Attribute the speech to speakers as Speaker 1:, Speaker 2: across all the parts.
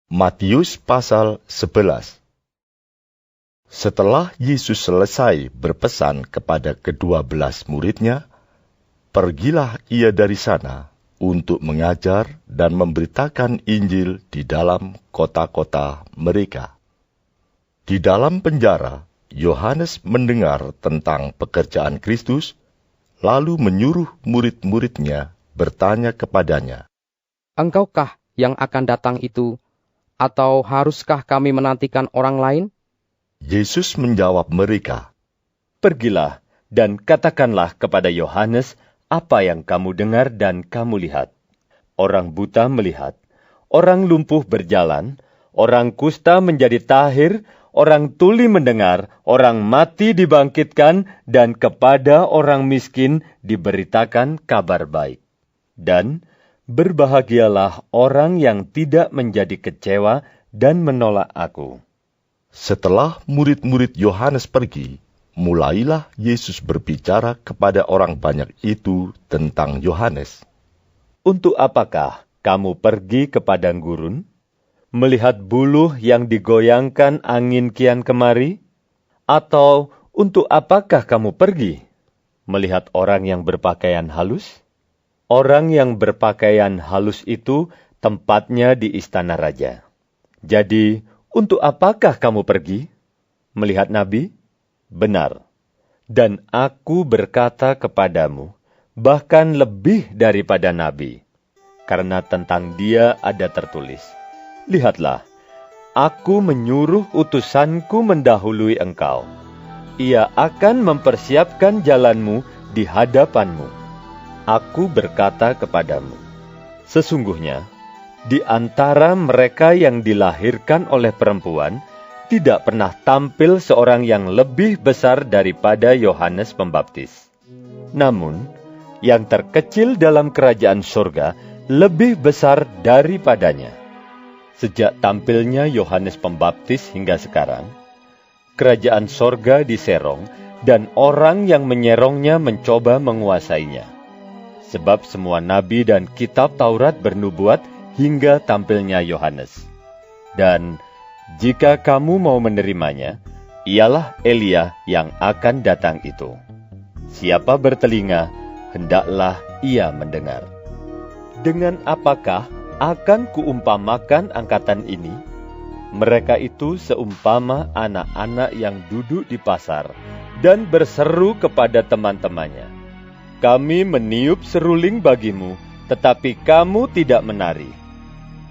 Speaker 1: Matius pasal 11. Setelah Yesus selesai berpesan kepada ke-12 muridnya, pergilah ia dari sana untuk mengajar dan memberitakan Injil di dalam kota-kota mereka. Di dalam penjara, Yohanes mendengar tentang pekerjaan Kristus, lalu menyuruh murid-muridnya bertanya kepadanya,
Speaker 2: "Engkaukah yang akan datang itu, atau haruskah kami menantikan orang lain?"
Speaker 1: Yesus menjawab mereka,
Speaker 3: "Pergilah dan katakanlah kepada Yohanes apa yang kamu dengar dan kamu lihat. Orang buta melihat, orang lumpuh berjalan, orang kusta menjadi tahir, orang tuli mendengar, orang mati dibangkitkan, dan kepada orang miskin diberitakan kabar baik. Dan berbahagialah orang yang tidak menjadi kecewa dan menolak aku."
Speaker 1: Setelah murid-murid Yohanes pergi, mulailah Yesus berbicara kepada orang banyak itu tentang Yohanes.
Speaker 3: "Untuk apakah kamu pergi ke padang gurun, melihat buluh yang digoyangkan angin kian kemari? Atau untuk apakah kamu pergi, melihat orang yang berpakaian halus? Orang yang berpakaian halus itu tempatnya di istana raja. Jadi, untuk apakah kamu pergi? Melihat nabi? Benar. Dan aku berkata kepadamu, bahkan lebih daripada nabi, karena tentang dia ada tertulis, lihatlah, aku menyuruh utusanku mendahului engkau. Ia akan mempersiapkan jalanmu di hadapanmu. Aku berkata kepadamu, sesungguhnya, di antara mereka yang dilahirkan oleh perempuan, tidak pernah tampil seorang yang lebih besar daripada Yohanes Pembaptis. Namun, yang terkecil dalam kerajaan surga lebih besar daripadanya. Sejak tampilnya Yohanes Pembaptis hingga sekarang, kerajaan surga diserong dan orang yang menyerongnya mencoba menguasainya. Sebab semua nabi dan kitab Taurat bernubuat hingga tampilnya Yohanes. Dan jika kamu mau menerimanya, ialah Elia yang akan datang itu. Siapa bertelinga, hendaklah ia mendengar. Dengan apakah akan kuumpamakan angkatan ini? Mereka itu seumpama anak-anak yang duduk di pasar dan berseru kepada teman-temannya, "Kami meniup seruling bagimu, tetapi kamu tidak menari.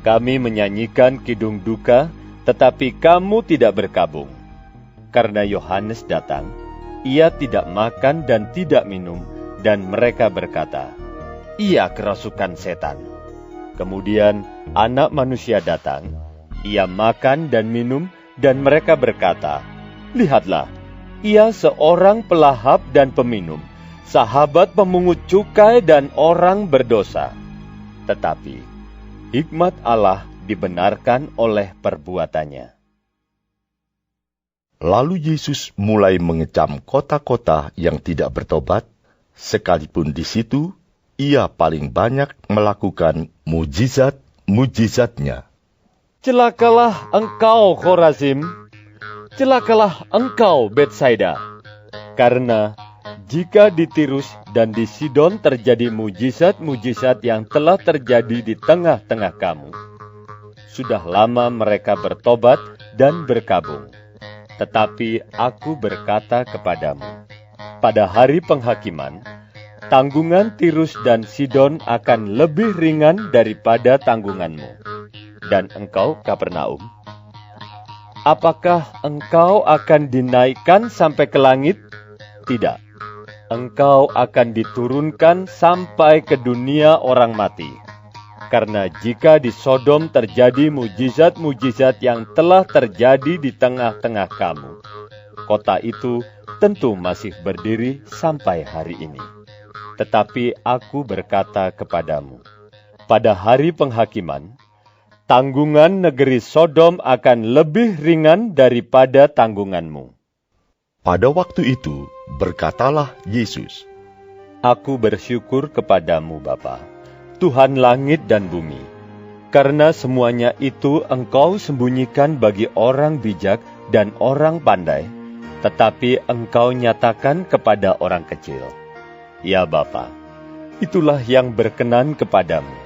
Speaker 3: Kami menyanyikan kidung duka, tetapi kamu tidak berkabung." Karena Yohanes datang, ia tidak makan dan tidak minum, dan mereka berkata, "Ia kerasukan setan." Kemudian Anak Manusia datang, ia makan dan minum, dan mereka berkata, "Lihatlah, ia seorang pelahap dan peminum, sahabat pemungut cukai dan orang berdosa." Tetapi hikmat Allah dibenarkan oleh perbuatannya.
Speaker 1: Lalu Yesus mulai mengecam kota-kota yang tidak bertobat, sekalipun di situ ia paling banyak melakukan mujizat-mujizatnya.
Speaker 3: "Celakalah engkau, Khorazim! Celakalah engkau, Betsaida! Karena jika di Tirus dan di Sidon terjadi mujizat-mujizat yang telah terjadi di tengah-tengah kamu, sudah lama mereka bertobat dan berkabung. Tetapi aku berkata kepadamu, pada hari penghakiman, tanggungan Tirus dan Sidon akan lebih ringan daripada tanggunganmu. Dan engkau, Kapernaum, apakah engkau akan dinaikkan sampai ke langit? Tidak. Engkau akan diturunkan sampai ke dunia orang mati. Karena jika di Sodom terjadi mujizat-mujizat yang telah terjadi di tengah-tengah kamu, kota itu tentu masih berdiri sampai hari ini. Tetapi aku berkata kepadamu, pada hari penghakiman, tanggungan negeri Sodom akan lebih ringan daripada tanggunganmu.
Speaker 1: Pada waktu itu, berkatalah Yesus,
Speaker 3: "Aku bersyukur kepadamu, Bapa, Tuhan langit dan bumi, Karena semuanya itu engkau sembunyikan bagi orang bijak dan orang pandai, tetapi engkau nyatakan kepada orang kecil. Ya Bapa, itulah yang berkenan kepadamu.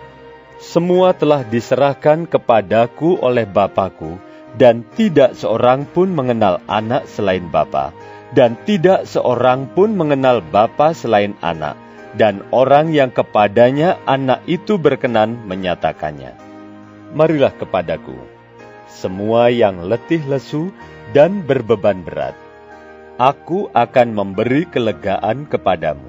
Speaker 3: Semua telah diserahkan kepadaku oleh Bapa-Ku, dan tidak seorang pun mengenal anak selain Bapa, dan tidak seorang pun mengenal Bapa selain anak, dan orang yang kepadanya anak itu berkenan menyatakannya. Marilah kepadaku, semua yang letih lesu dan berbeban berat. Aku akan memberi kelegaan kepadamu.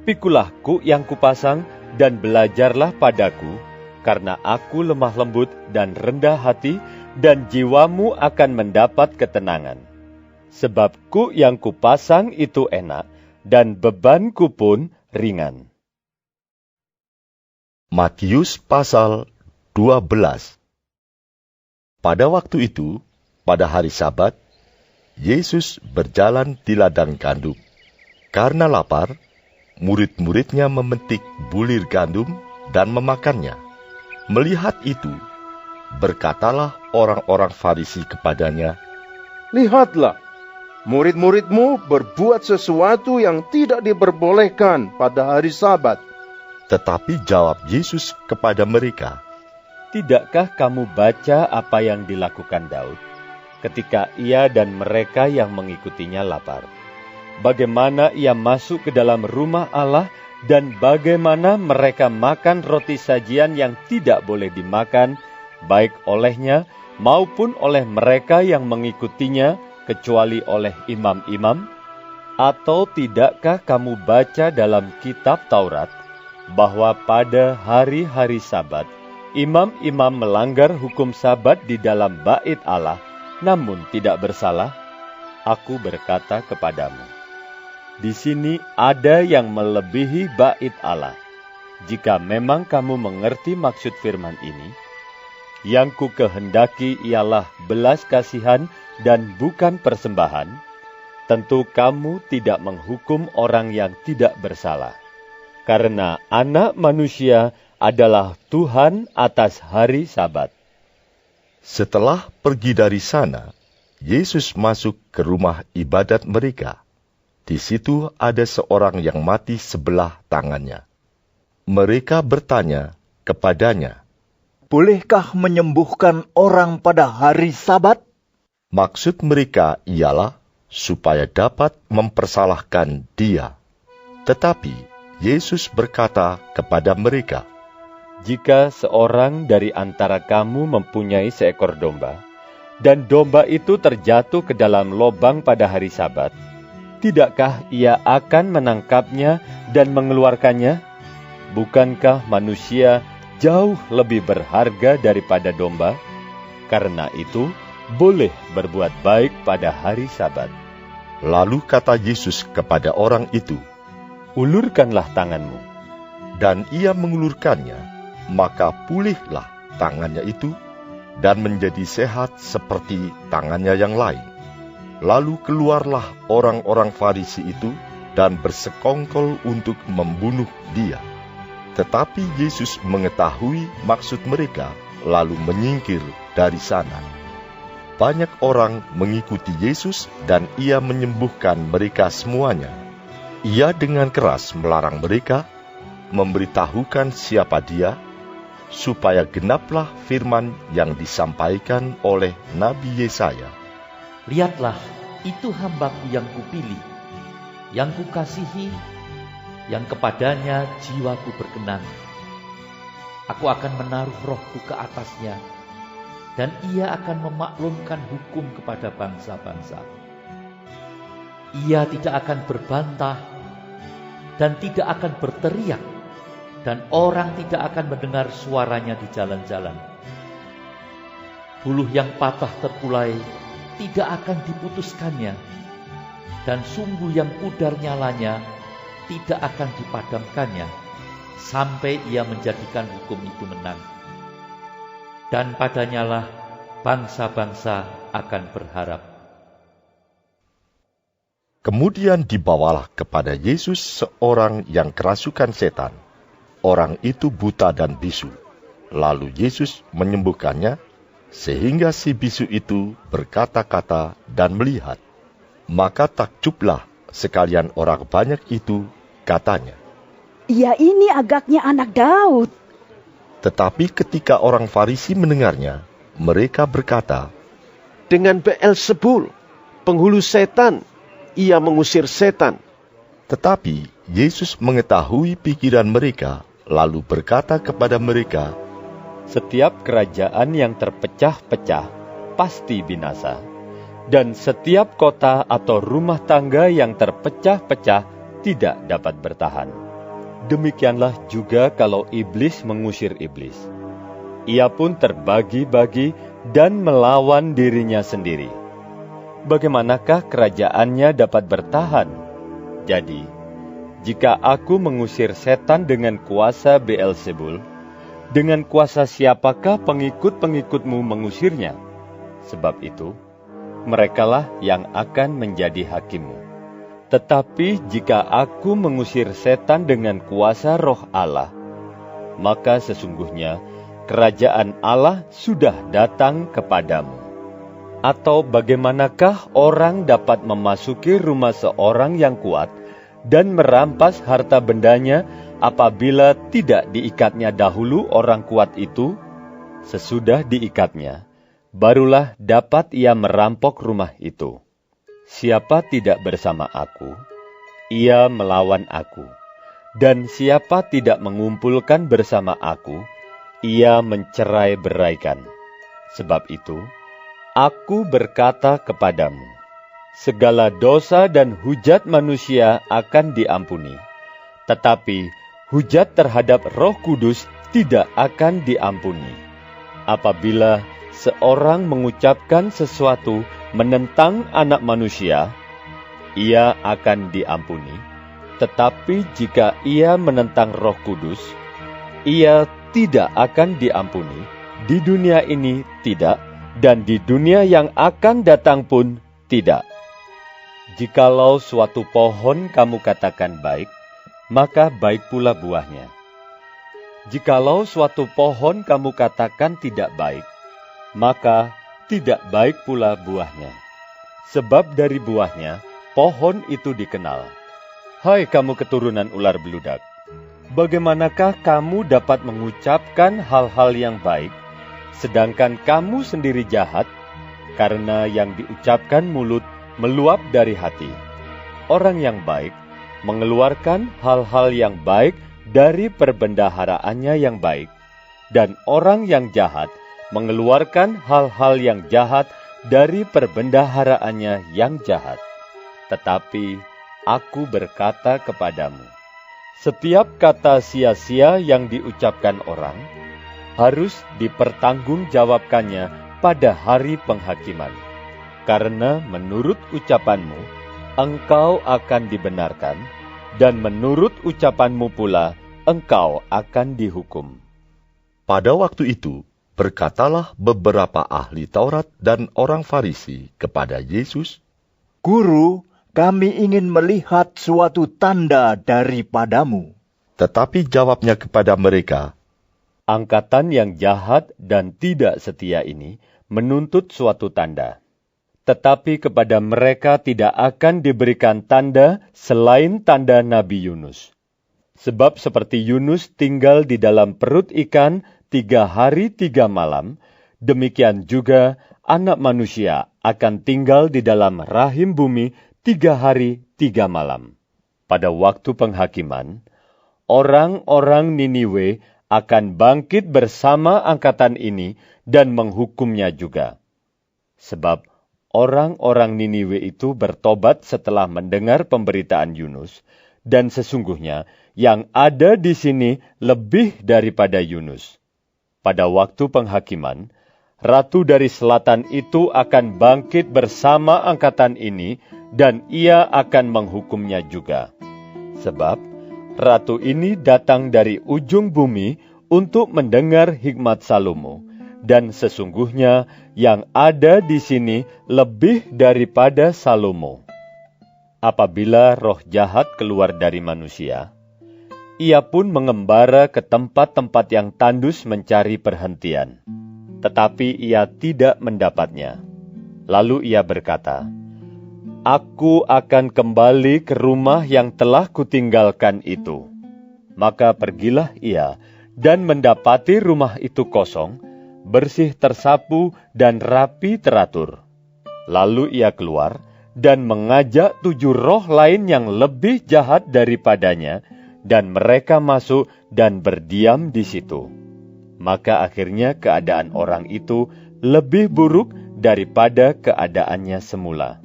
Speaker 3: Pikulah kuk yang kupasang dan belajarlah padaku, karena aku lemah lembut dan rendah hati, dan jiwamu akan mendapat ketenangan. Sebab kuk yang kupasang itu enak, dan bebanku pun ringan.
Speaker 1: Matius pasal 12. Pada waktu itu, pada hari Sabat, Yesus berjalan di ladang gandum. Karena lapar, murid-muridnya memetik bulir gandum dan memakannya. Melihat itu, berkatalah orang-orang Farisi kepadanya,
Speaker 4: Lihatlah, murid-muridmu berbuat sesuatu yang tidak diperbolehkan pada hari Sabat.
Speaker 1: Tetapi jawab Yesus kepada mereka,
Speaker 3: Tidakkah kamu baca apa yang dilakukan Daud ketika ia dan mereka yang mengikutinya lapar? Bagaimana ia masuk ke dalam rumah Allah dan bagaimana mereka makan roti sajian yang tidak boleh dimakan, baik olehnya maupun oleh mereka yang mengikutinya, kecuali oleh imam-imam? Atau tidakkah kamu baca dalam kitab Taurat bahwa pada hari-hari Sabat, imam-imam melanggar hukum Sabat di dalam bait Allah, namun tidak bersalah? Aku berkata kepadamu, di sini ada yang melebihi bait Allah. Jika memang kamu mengerti maksud firman ini, yang ku kehendaki ialah belas kasihan dan bukan persembahan, tentu kamu tidak menghukum orang yang tidak bersalah. Karena Anak Manusia adalah Tuhan atas hari Sabat.
Speaker 1: Setelah pergi dari sana, Yesus masuk ke rumah ibadat mereka. Di situ ada seorang yang mati sebelah tangannya. Mereka bertanya kepadanya,
Speaker 5: Bolehkah menyembuhkan orang pada hari Sabat?
Speaker 1: maksud mereka ialah supaya dapat mempersalahkan dia. Tetapi Yesus berkata kepada mereka,
Speaker 3: Jika seorang dari antara kamu mempunyai seekor domba, dan domba itu terjatuh ke dalam lobang pada hari Sabat, tidakkah ia akan menangkapnya dan mengeluarkannya? Bukankah manusia jauh lebih berharga daripada domba? Karena itu, boleh berbuat baik pada hari Sabat.
Speaker 1: Lalu kata Yesus kepada orang itu,
Speaker 3: Ulurkanlah tanganmu.
Speaker 1: dan ia mengulurkannya. Maka pulihlah tangannya itu, dan menjadi sehat seperti tangannya yang lain. Lalu keluarlah orang-orang Farisi itu, dan bersekongkol untuk membunuh dia. Tetapi Yesus mengetahui maksud mereka, lalu menyingkir dari sana. Banyak orang mengikuti Yesus, dan ia menyembuhkan mereka semuanya. Ia dengan keras melarang mereka, memberitahukan siapa dia, supaya genaplah firman yang disampaikan oleh Nabi Yesaya.
Speaker 6: Lihatlah, itu hamba-Ku yang Kupilih, yang Kukasihi, yang kepadanya jiwaku berkenan. Aku akan menaruh roh-Ku ke atasnya, dan ia akan memaklumkan hukum kepada bangsa-bangsa. Ia tidak akan berbantah, dan tidak akan berteriak, dan orang tidak akan mendengar suaranya di jalan-jalan. Buluh yang patah terkulai tidak akan diputuskannya, dan sumbu yang pudar nyalanya tidak akan dipadamkannya, sampai ia menjadikan hukum itu menang. Dan padanyalah bangsa-bangsa akan berharap.
Speaker 1: Kemudian dibawalah kepada Yesus seorang yang kerasukan setan. Orang itu buta dan bisu. Lalu Yesus menyembuhkannya, sehingga si bisu itu berkata-kata dan melihat. Maka takjublah sekalian orang banyak itu, katanya,
Speaker 7: "Ia ini agaknya anak Daud."
Speaker 1: Tetapi ketika orang Farisi mendengarnya, mereka berkata,
Speaker 8: Dengan Beelzebul, penghulu setan, ia mengusir setan.
Speaker 1: Tetapi Yesus mengetahui pikiran mereka, lalu berkata kepada mereka,
Speaker 3: Setiap kerajaan yang terpecah-pecah pasti binasa, dan setiap kota atau rumah tangga yang terpecah-pecah tidak dapat bertahan. Demikianlah juga kalau iblis mengusir iblis. Ia pun terbagi-bagi dan melawan dirinya sendiri. Bagaimanakah kerajaannya dapat bertahan? Jadi, jika aku mengusir setan dengan kuasa Beelzebul, dengan kuasa siapakah pengikut-pengikutmu mengusirnya? Sebab itu, merekalah yang akan menjadi hakimmu. Tetapi jika aku mengusir setan dengan kuasa Roh Allah, maka sesungguhnya kerajaan Allah sudah datang kepadamu. Atau bagaimanakah orang dapat memasuki rumah seorang yang kuat dan merampas harta bendanya apabila tidak diikatnya dahulu orang kuat itu? Sesudah diikatnya, barulah dapat ia merampok rumah itu. Siapa tidak bersama aku, ia melawan aku. Dan siapa tidak mengumpulkan bersama aku, ia mencerai-beraikan. Sebab itu, aku berkata kepadamu, segala dosa dan hujat manusia akan diampuni, tetapi hujat terhadap Roh Kudus tidak akan diampuni. Apabila seorang mengucapkan sesuatu menentang Anak Manusia, ia akan diampuni. Tetapi jika ia menentang Roh Kudus, ia tidak akan diampuni. Di dunia ini tidak, dan di dunia yang akan datang pun tidak. Jikalau suatu pohon kamu katakan baik, maka baik pula buahnya. Jikalau suatu pohon kamu katakan tidak baik, maka tidak baik pula buahnya. Sebab dari buahnya, pohon itu dikenal. Hai kamu keturunan ular beludak, bagaimanakah kamu dapat mengucapkan hal-hal yang baik, sedangkan kamu sendiri jahat? Karena yang diucapkan mulut meluap dari hati. Orang yang baik mengeluarkan hal-hal yang baik dari perbendaharaannya yang baik, dan orang yang jahat mengeluarkan hal-hal yang jahat dari perbendaharaannya yang jahat. Tetapi aku berkata kepadamu, setiap kata sia-sia yang diucapkan orang harus dipertanggungjawabkannya pada hari penghakiman. Karena menurut ucapanmu, engkau akan dibenarkan, dan menurut ucapanmu pula, engkau akan dihukum.
Speaker 1: Pada waktu itu, berkatalah beberapa ahli Taurat dan orang Farisi kepada Yesus,
Speaker 5: Guru, kami ingin melihat suatu tanda daripadamu.
Speaker 1: Tetapi jawabnya kepada mereka,
Speaker 3: Angkatan yang jahat dan tidak setia ini menuntut suatu tanda. Tetapi kepada mereka tidak akan diberikan tanda selain tanda Nabi Yunus. Sebab seperti Yunus tinggal di dalam perut ikan 3 hari 3 malam, demikian juga Anak Manusia akan tinggal di dalam rahim bumi 3 hari 3 malam. Pada waktu penghakiman, orang-orang Niniwe akan bangkit bersama angkatan ini dan menghukumnya juga. Sebab orang-orang Niniwe itu bertobat setelah mendengar pemberitaan Yunus, dan sesungguhnya yang ada di sini lebih daripada Yunus. Pada waktu penghakiman, Ratu dari Selatan itu akan bangkit bersama angkatan ini, dan ia akan menghukumnya juga. Sebab Ratu ini datang dari ujung bumi untuk mendengar hikmat Salomo, dan sesungguhnya yang ada di sini lebih daripada Salomo. Apabila roh jahat keluar dari manusia, Ia pun mengembara ke tempat-tempat yang tandus mencari perhentian. Tetapi ia tidak mendapatnya. Lalu ia berkata, "Aku akan kembali ke rumah yang telah kutinggalkan itu." Maka pergilah ia dan mendapati rumah itu kosong, bersih tersapu dan rapi teratur. Lalu ia keluar dan mengajak 7 roh lain yang lebih jahat daripadanya, dan mereka masuk dan berdiam di situ. Maka akhirnya keadaan orang itu lebih buruk daripada keadaannya semula.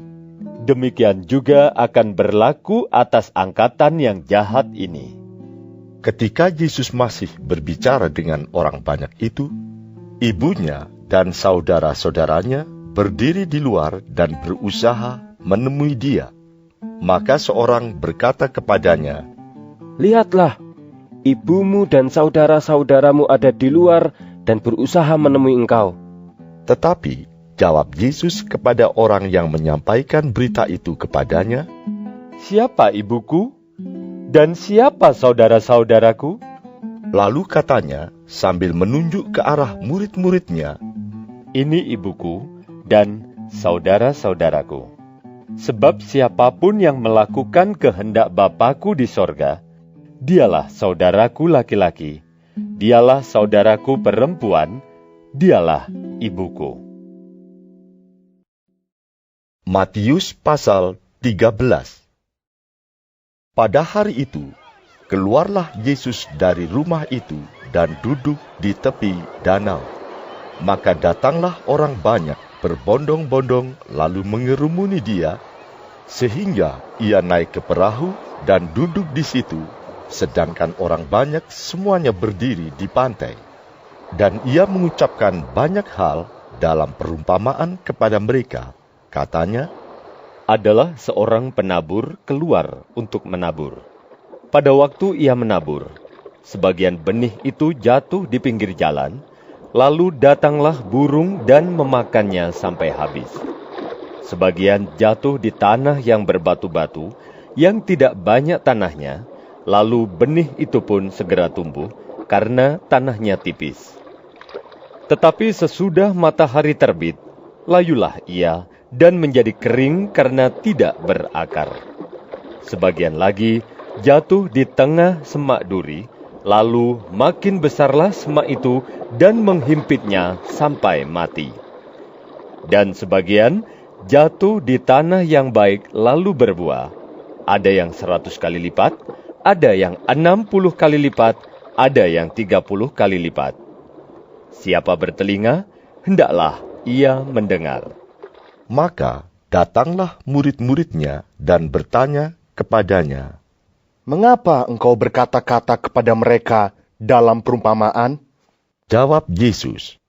Speaker 3: Demikian juga akan berlaku atas angkatan yang jahat ini.
Speaker 1: Ketika Yesus masih berbicara dengan orang banyak itu, ibunya dan saudara-saudaranya berdiri di luar dan berusaha menemui dia. Maka seorang berkata kepadanya,
Speaker 9: "Lihatlah, ibumu dan saudara-saudaramu ada di luar dan berusaha menemui engkau."
Speaker 1: Tetapi jawab Yesus kepada orang yang menyampaikan berita itu kepadanya,
Speaker 3: "Siapa ibuku? Dan siapa saudara-saudaraku?"
Speaker 1: Lalu katanya sambil menunjuk ke arah murid-muridnya,
Speaker 3: "Ini ibuku dan saudara-saudaraku. Sebab siapapun yang melakukan kehendak Bapa-Ku di sorga, dialah saudaraku laki-laki, dialah saudaraku perempuan, dialah ibuku."
Speaker 1: Matius pasal 13. Pada hari itu, keluarlah Yesus dari rumah itu dan duduk di tepi danau. Maka datanglah orang banyak berbondong-bondong lalu mengerumuni dia, sehingga ia naik ke perahu dan duduk di situ, sedangkan orang banyak semuanya berdiri di pantai. Dan ia mengucapkan banyak hal dalam perumpamaan kepada mereka. Katanya,
Speaker 3: Adalah seorang penabur keluar untuk menabur. Pada waktu ia menabur, sebagian benih itu jatuh di pinggir jalan, lalu datanglah burung dan memakannya sampai habis. Sebagian jatuh di tanah yang berbatu-batu, yang tidak banyak tanahnya, lalu benih itu pun segera tumbuh, karena tanahnya tipis. Tetapi sesudah matahari terbit, layulah ia, dan menjadi kering karena tidak berakar. Sebagian lagi jatuh di tengah semak duri, lalu makin besarlah semak itu dan menghimpitnya sampai mati. Dan sebagian jatuh di tanah yang baik lalu berbuah. Ada yang 100 kali lipat, ada yang 60 kali lipat, ada yang 30 kali lipat. Siapa bertelinga, hendaklah ia mendengar.
Speaker 1: maka datanglah murid-muridnya dan bertanya kepadanya,
Speaker 4: "Mengapa engkau berkata-kata kepada mereka dalam perumpamaan?"
Speaker 1: Jawab Yesus,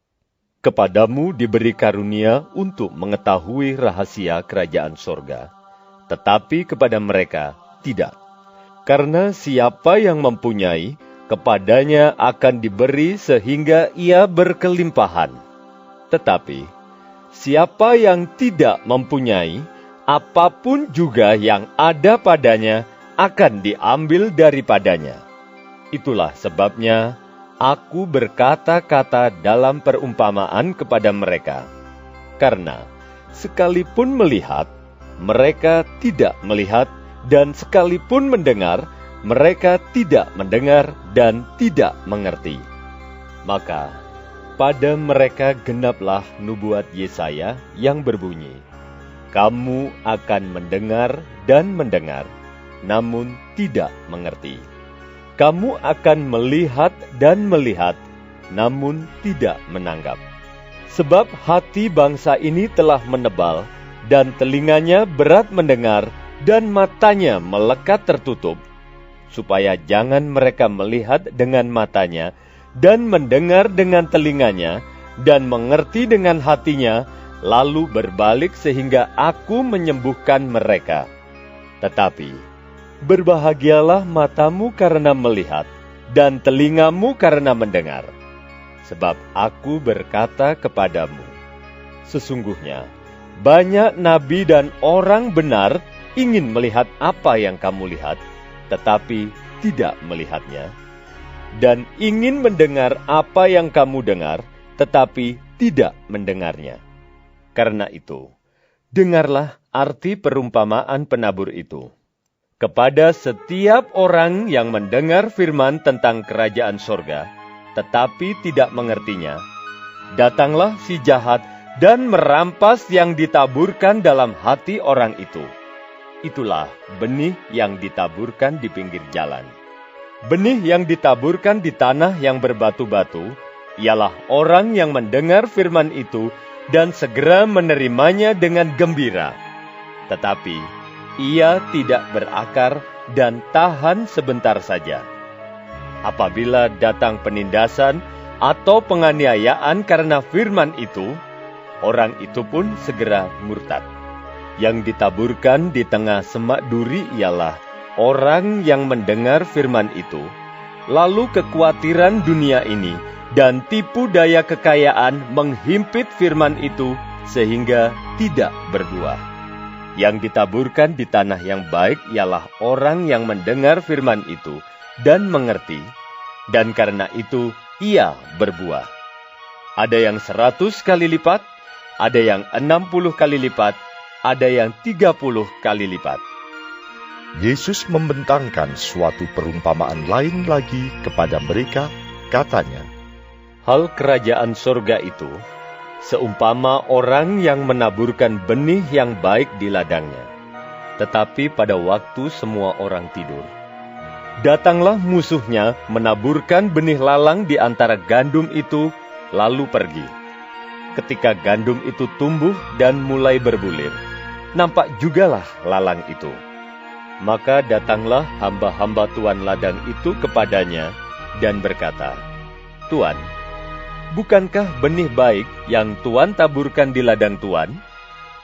Speaker 3: Kepadamu diberi karunia untuk mengetahui rahasia kerajaan sorga, tetapi kepada mereka tidak. Karena siapa yang mempunyai, kepadanya akan diberi sehingga ia berkelimpahan. Tetapi siapa yang tidak mempunyai, apapun juga yang ada padanya akan diambil daripadanya. Itulah sebabnya Aku berkata-kata dalam perumpamaan kepada mereka, karena sekalipun melihat, mereka tidak melihat, dan sekalipun mendengar, mereka tidak mendengar dan tidak mengerti. Maka pada mereka genaplah nubuat Yesaya yang berbunyi, "Kamu akan mendengar dan mendengar, namun tidak mengerti. Kamu akan melihat dan melihat, namun tidak menanggap. Sebab hati bangsa ini telah menebal, dan telinganya berat mendengar, dan matanya melekat tertutup, supaya jangan mereka melihat dengan matanya, dan mendengar dengan telinganya, dan mengerti dengan hatinya, lalu berbalik sehingga Aku menyembuhkan mereka. Tetapi berbahagialah matamu karena melihat, dan telingamu karena mendengar. Sebab Aku berkata kepadamu, sesungguhnya banyak nabi dan orang benar ingin melihat apa yang kamu lihat, tetapi tidak melihatnya, dan ingin mendengar apa yang kamu dengar, tetapi tidak mendengarnya. Karena itu, dengarlah arti perumpamaan penabur itu. Kepada setiap orang yang mendengar firman tentang kerajaan sorga, tetapi tidak mengertinya, datanglah si jahat dan merampas yang ditaburkan dalam hati orang itu. Itulah benih yang ditaburkan di pinggir jalan. Benih yang ditaburkan di tanah yang berbatu-batu, ialah orang yang mendengar firman itu dan segera menerimanya dengan gembira. Tetapi ia tidak berakar dan tahan sebentar saja. Apabila datang penindasan atau penganiayaan karena firman itu, orang itu pun segera murtad. Yang ditaburkan di tengah semak duri ialah orang yang mendengar firman itu, lalu kekhawatiran dunia ini dan tipu daya kekayaan menghimpit firman itu sehingga tidak berbuah. Yang ditaburkan di tanah yang baik ialah orang yang mendengar firman itu dan mengerti, dan karena itu ia berbuah. Ada yang 100 kali lipat, ada yang 60 kali lipat, ada yang 30 kali lipat.
Speaker 1: Yesus membentangkan suatu perumpamaan lain lagi kepada mereka, katanya,
Speaker 3: Hal kerajaan sorga itu, seumpama orang yang menaburkan benih yang baik di ladangnya. Tetapi pada waktu semua orang tidur, datanglah musuhnya menaburkan benih lalang di antara gandum itu, lalu pergi. Ketika gandum itu tumbuh dan mulai berbulir, nampak jugalah lalang itu. Maka datanglah hamba-hamba tuan ladang itu kepadanya dan berkata, Tuan, bukankah benih baik yang Tuan taburkan di ladang Tuan?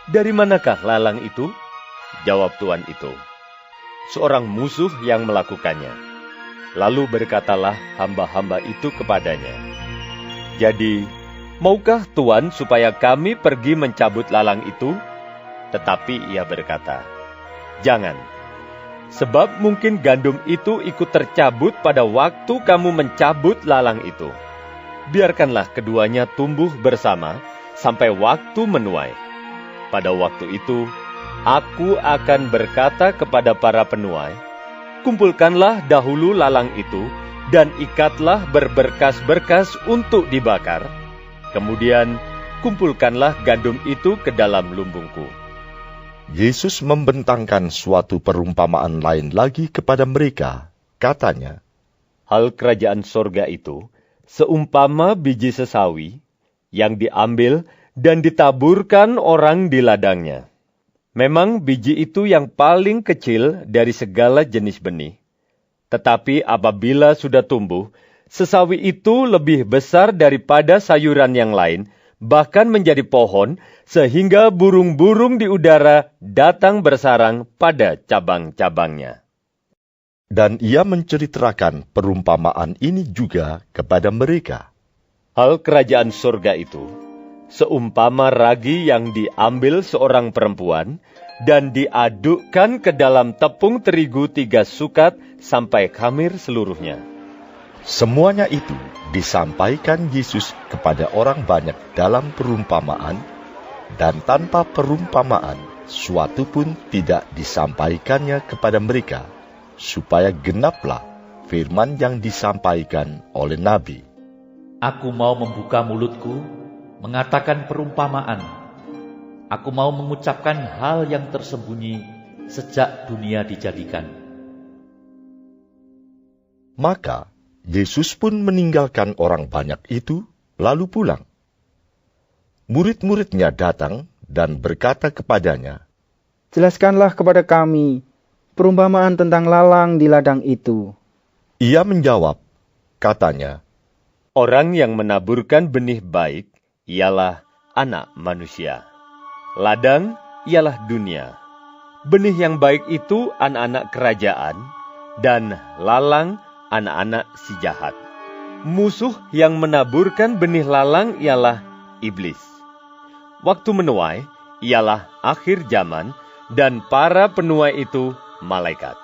Speaker 3: Dari manakah lalang itu? Jawab tuan itu, seorang musuh yang melakukannya. Lalu berkatalah hamba-hamba itu kepadanya, Jadi, maukah Tuan supaya kami pergi mencabut lalang itu? Tetapi ia berkata, Jangan, sebab mungkin gandum itu ikut tercabut pada waktu kamu mencabut lalang itu. Biarkanlah keduanya tumbuh bersama sampai waktu menuai. Pada waktu itu, aku akan berkata kepada para penuai, kumpulkanlah dahulu lalang itu dan ikatlah berberkas-berkas untuk dibakar. Kemudian kumpulkanlah gandum itu ke dalam lumbungku.
Speaker 1: Yesus membentangkan suatu perumpamaan lain lagi kepada mereka, katanya,
Speaker 3: Hal kerajaan sorga itu seumpama biji sesawi yang diambil dan ditaburkan orang di ladangnya. Memang biji itu yang paling kecil dari segala jenis benih. Tetapi apabila sudah tumbuh, sesawi itu lebih besar daripada sayuran yang lain, bahkan menjadi pohon, sehingga burung-burung di udara datang bersarang pada cabang-cabangnya.
Speaker 1: Dan ia menceritakan perumpamaan ini juga kepada mereka.
Speaker 3: Hal kerajaan surga itu seumpama ragi yang diambil seorang perempuan dan diadukkan ke dalam tepung terigu 3 sukat sampai khamir seluruhnya.
Speaker 1: Semuanya itu disampaikan Yesus kepada orang banyak dalam perumpamaan, dan tanpa perumpamaan suatu pun tidak disampaikannya kepada mereka, supaya genaplah firman yang disampaikan oleh Nabi.
Speaker 6: Aku mau membuka mulutku, mengatakan perumpamaan. Aku mau mengucapkan hal yang tersembunyi sejak dunia dijadikan.
Speaker 1: Maka Yesus pun meninggalkan orang banyak itu, lalu pulang. Murid-muridnya datang dan berkata kepadanya,
Speaker 10: Jelaskanlah kepada kami perumpamaan tentang lalang di ladang itu.
Speaker 1: Ia menjawab, katanya,
Speaker 3: Orang yang menaburkan benih baik ialah anak manusia. Ladang ialah dunia. Benih yang baik itu anak-anak kerajaan, dan lalang anak-anak si jahat. Musuh yang menaburkan benih lalang ialah iblis. Waktu menuai ialah akhir zaman, dan para penuai itu malaikat.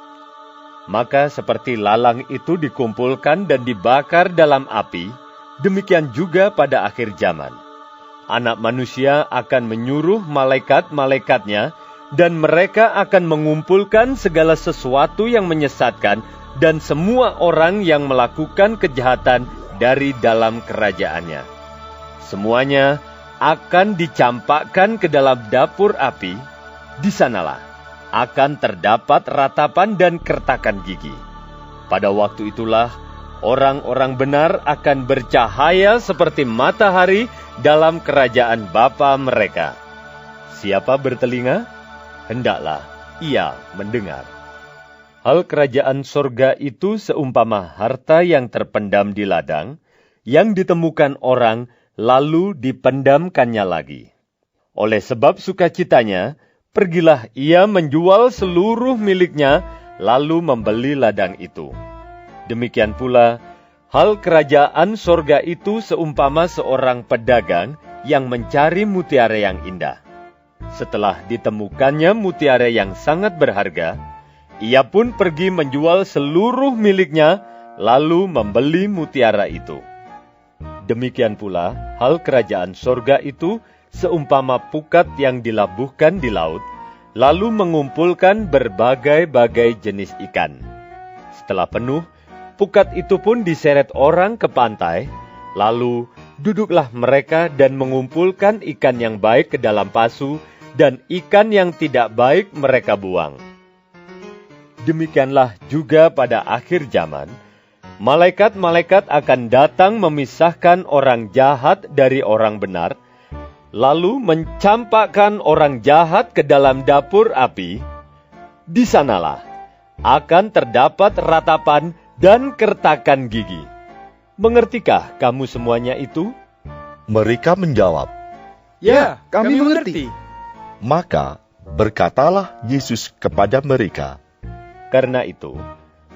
Speaker 3: Maka seperti lalang itu dikumpulkan dan dibakar dalam api, demikian juga pada akhir zaman. Anak manusia akan menyuruh malaikat-malaikatnya, dan mereka akan mengumpulkan segala sesuatu yang menyesatkan dan semua orang yang melakukan kejahatan dari dalam kerajaannya. Semuanya akan dicampakkan ke dalam dapur api. Di sanalah akan terdapat ratapan dan kertakan gigi. Pada waktu itulah orang-orang benar akan bercahaya seperti matahari dalam kerajaan Bapa mereka. Siapa bertelinga, hendaklah ia mendengar. Hal kerajaan sorga itu seumpama harta yang terpendam di ladang, yang ditemukan orang lalu dipendamkannya lagi. Oleh sebab sukacitanya, pergilah ia menjual seluruh miliknya, lalu membeli ladang itu. Demikian pula, hal kerajaan sorga itu seumpama seorang pedagang yang mencari mutiara yang indah. Setelah ditemukannya mutiara yang sangat berharga, ia pun pergi menjual seluruh miliknya, lalu membeli mutiara itu. Demikian pula, hal kerajaan sorga itu seumpama pukat yang dilabuhkan di laut, lalu mengumpulkan berbagai-bagai jenis ikan. Setelah penuh, pukat itu pun diseret orang ke pantai, lalu duduklah mereka dan mengumpulkan ikan yang baik ke dalam pasu, dan ikan yang tidak baik mereka buang. Demikianlah juga pada akhir zaman, malaikat-malaikat akan datang memisahkan orang jahat dari orang benar, lalu mencampakkan orang jahat ke dalam dapur api. Di sanalah akan terdapat ratapan dan kertakan gigi. Mengertikah kamu semuanya itu?
Speaker 1: Mereka menjawab,
Speaker 10: Ya, kami mengerti.
Speaker 1: Maka berkatalah Yesus kepada mereka,
Speaker 3: Karena itu,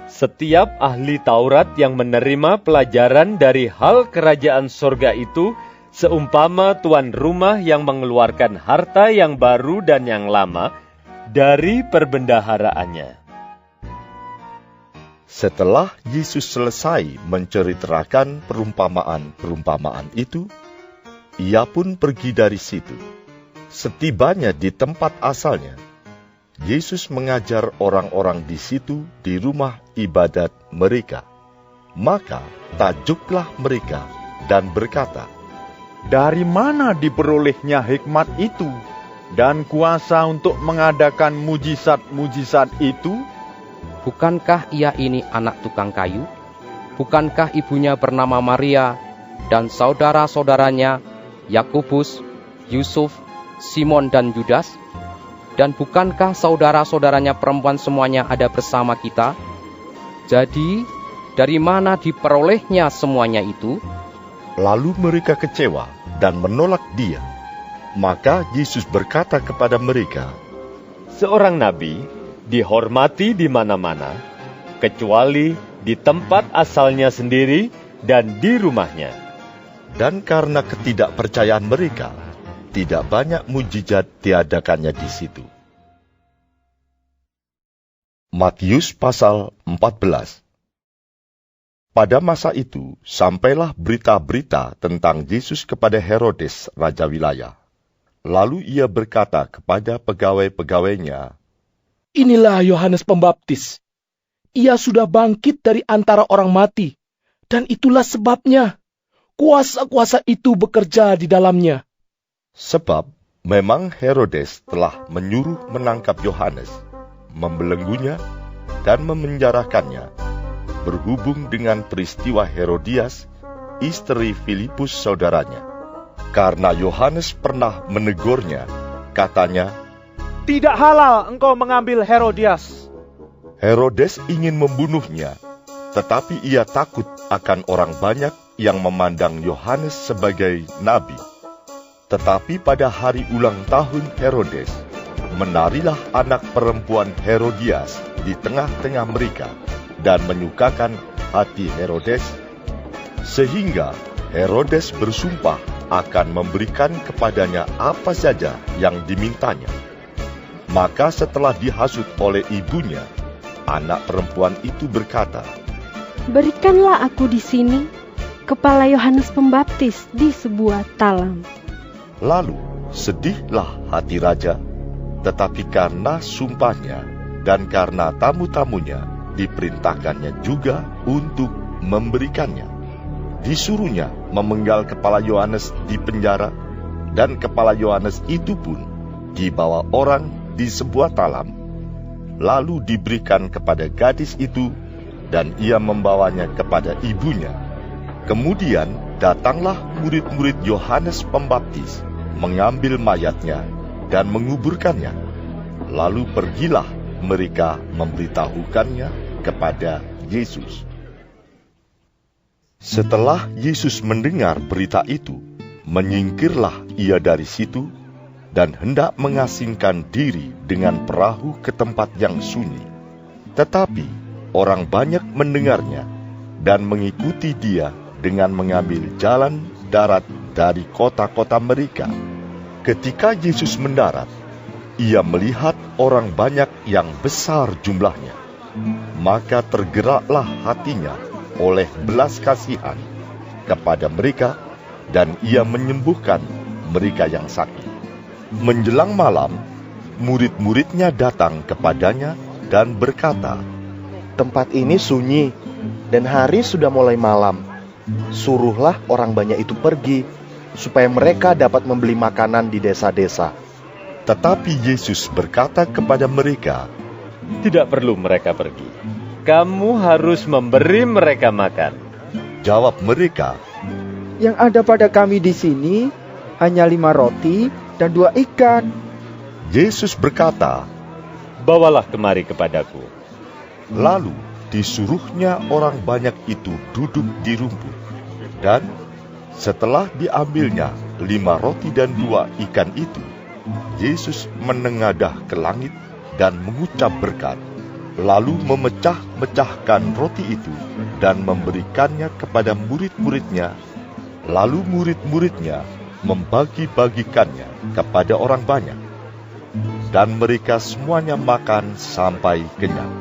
Speaker 3: setiap ahli Taurat yang menerima pelajaran dari hal kerajaan sorga itu, seumpama tuan rumah yang mengeluarkan harta yang baru dan yang lama dari perbendaharaannya.
Speaker 1: Setelah Yesus selesai menceritakan perumpamaan-perumpamaan itu, ia pun pergi dari situ. Setibanya di tempat asalnya, Yesus mengajar orang-orang di situ di rumah ibadat mereka. Maka tajuklah mereka dan berkata,
Speaker 5: Dari mana diperolehnya hikmat itu dan kuasa untuk mengadakan mujizat-mujizat itu?
Speaker 2: Bukankah ia ini anak tukang kayu? Bukankah ibunya bernama Maria dan saudara-saudaranya Yakobus, Yusuf, Simon dan Yudas? Dan bukankah saudara-saudaranya perempuan semuanya ada bersama kita? Jadi, dari mana diperolehnya semuanya itu?
Speaker 1: Lalu mereka kecewa dan menolak dia. Maka Yesus berkata kepada mereka,
Speaker 3: Seorang nabi dihormati di mana-mana, kecuali di tempat asalnya sendiri dan di rumahnya.
Speaker 1: Dan karena ketidakpercayaan mereka, tidak banyak mujizat diadakannya di situ. Matius pasal 14. Pada masa itu, sampailah berita-berita tentang Yesus kepada Herodes, raja wilayah. Lalu ia berkata kepada pegawai-pegawainya,
Speaker 11: Inilah Yohanes Pembaptis. Ia sudah bangkit dari antara orang mati, dan itulah sebabnya kuasa-kuasa itu bekerja di dalamnya.
Speaker 1: Sebab memang Herodes telah menyuruh menangkap Yohanes, membelenggunya, dan memenjarakannya, berhubung dengan peristiwa Herodias, istri Filipus saudaranya. Karena Yohanes pernah menegurnya, katanya,
Speaker 12: Tidak halal engkau mengambil Herodias.
Speaker 1: Herodes ingin membunuhnya, tetapi ia takut akan orang banyak yang memandang Yohanes sebagai nabi. Tetapi pada hari ulang tahun Herodes, menarilah anak perempuan Herodias di tengah-tengah mereka dan menyukakan hati Herodes, sehingga Herodes bersumpah akan memberikan kepadanya apa saja yang dimintanya. Maka setelah dihasut oleh ibunya, anak perempuan itu berkata,
Speaker 13: "Berikanlah aku di sini kepala Yohanes Pembaptis di sebuah talam."
Speaker 1: Lalu sedihlah hati raja, tetapi karena sumpahnya dan karena tamu-tamunya diperintahkannya juga untuk memberikannya. Disuruhnya memenggal kepala Yohanes di penjara, dan kepala Yohanes itu pun dibawa orang di sebuah talam, lalu diberikan kepada gadis itu, dan ia membawanya kepada ibunya. Kemudian datanglah murid-murid Yohanes Pembaptis, mengambil mayatnya dan menguburkannya. Lalu pergilah mereka memberitahukannya kepada Yesus. Setelah Yesus mendengar berita itu, menyingkirlah ia dari situ dan hendak mengasingkan diri dengan perahu ke tempat yang sunyi. Tetapi orang banyak mendengarnya dan mengikuti dia dengan mengambil jalan darat dari kota-kota mereka. Ketika Yesus mendarat, ia melihat orang banyak yang besar jumlahnya. Maka tergeraklah hatinya oleh belas kasihan kepada mereka, dan ia menyembuhkan mereka yang sakit. Menjelang malam, murid-muridnya datang kepadanya dan berkata,
Speaker 4: "Tempat ini sunyi, dan hari sudah mulai malam. Suruhlah orang banyak itu pergi, supaya mereka dapat membeli makanan di desa-desa."
Speaker 1: Tetapi Yesus berkata kepada mereka,
Speaker 3: "Tidak perlu mereka pergi. Kamu harus memberi mereka makan."
Speaker 1: Jawab mereka,
Speaker 10: "Yang ada pada kami di sini hanya 5 roti dan 2 ikan."
Speaker 1: Yesus berkata,
Speaker 3: "Bawalah kemari kepadaku."
Speaker 1: Lalu disuruhnya orang banyak itu duduk di rumput. Dan setelah diambilnya 5 roti dan 2 ikan itu, Yesus menengadah ke langit dan mengucap berkat, lalu memecah-mecahkan roti itu dan memberikannya kepada murid-muridnya. Lalu murid-muridnya membagi-bagikannya kepada orang banyak. Dan mereka semuanya makan sampai kenyang.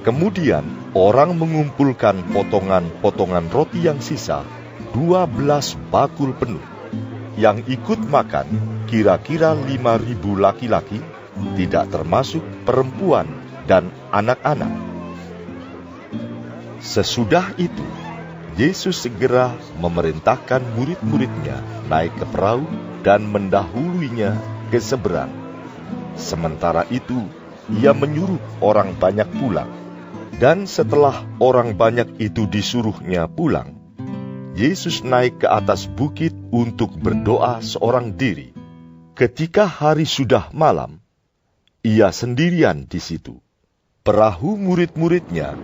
Speaker 1: Kemudian orang mengumpulkan potongan-potongan roti yang sisa, 12 bakul penuh. Yang ikut makan kira-kira 5.000 laki-laki, tidak termasuk perempuan dan anak-anak. Sesudah itu, Yesus segera memerintahkan murid-muridnya naik ke perahu dan mendahuluinya ke seberang. Sementara itu, ia menyuruh orang banyak pulang. Dan setelah orang banyak itu disuruhnya pulang, Yesus naik ke atas bukit untuk berdoa seorang diri. Ketika hari sudah malam, ia sendirian di situ. Perahu murid-muridnya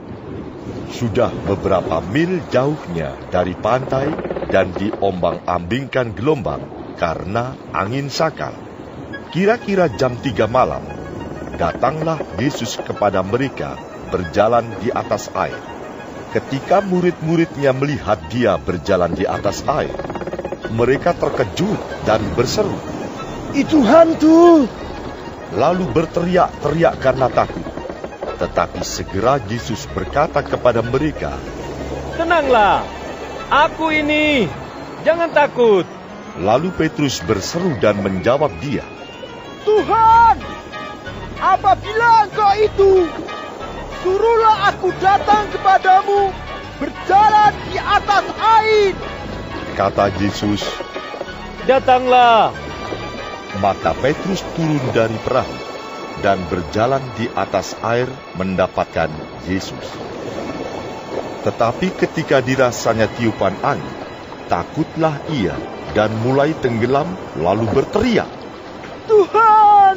Speaker 1: sudah beberapa mil jauhnya dari pantai dan diombang-ambingkan gelombang karena angin sakal. Kira-kira jam 3 malam, datanglah Yesus kepada mereka berjalan di atas air. Ketika murid-muridnya melihat dia berjalan di atas air, mereka terkejut dan berseru,
Speaker 5: "Itu hantu!"
Speaker 1: Lalu berteriak-teriak karena takut. Tetapi segera Yesus berkata kepada mereka,
Speaker 3: "Tenanglah, aku ini, jangan takut."
Speaker 1: Lalu Petrus berseru dan menjawab dia,
Speaker 5: "Tuhan, apabila Engkau itu, suruhlah aku datang kepadamu berjalan di atas air."
Speaker 1: Kata Yesus,
Speaker 3: "Datanglah."
Speaker 1: Maka Petrus turun dari perahu dan berjalan di atas air mendapatkan Yesus. Tetapi ketika dirasanya tiupan angin, takutlah ia dan mulai tenggelam lalu berteriak,
Speaker 5: "Tuhan,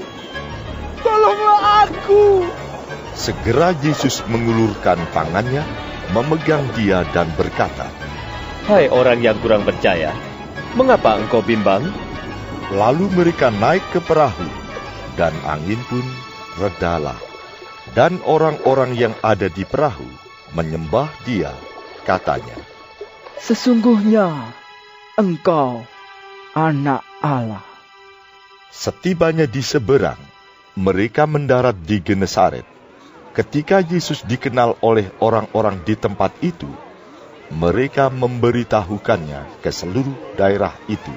Speaker 5: tolonglah aku."
Speaker 1: Segera Yesus mengulurkan tangannya, memegang dia dan berkata,
Speaker 3: "Hai orang yang kurang percaya, mengapa engkau bimbang?"
Speaker 1: Lalu mereka naik ke perahu, dan angin pun redalah. Dan orang-orang yang ada di perahu menyembah dia, katanya,
Speaker 10: "Sesungguhnya Engkau Anak Allah."
Speaker 1: Setibanya di seberang, mereka mendarat di Genesaret. Ketika Yesus dikenal oleh orang-orang di tempat itu, mereka memberitahukannya ke seluruh daerah itu.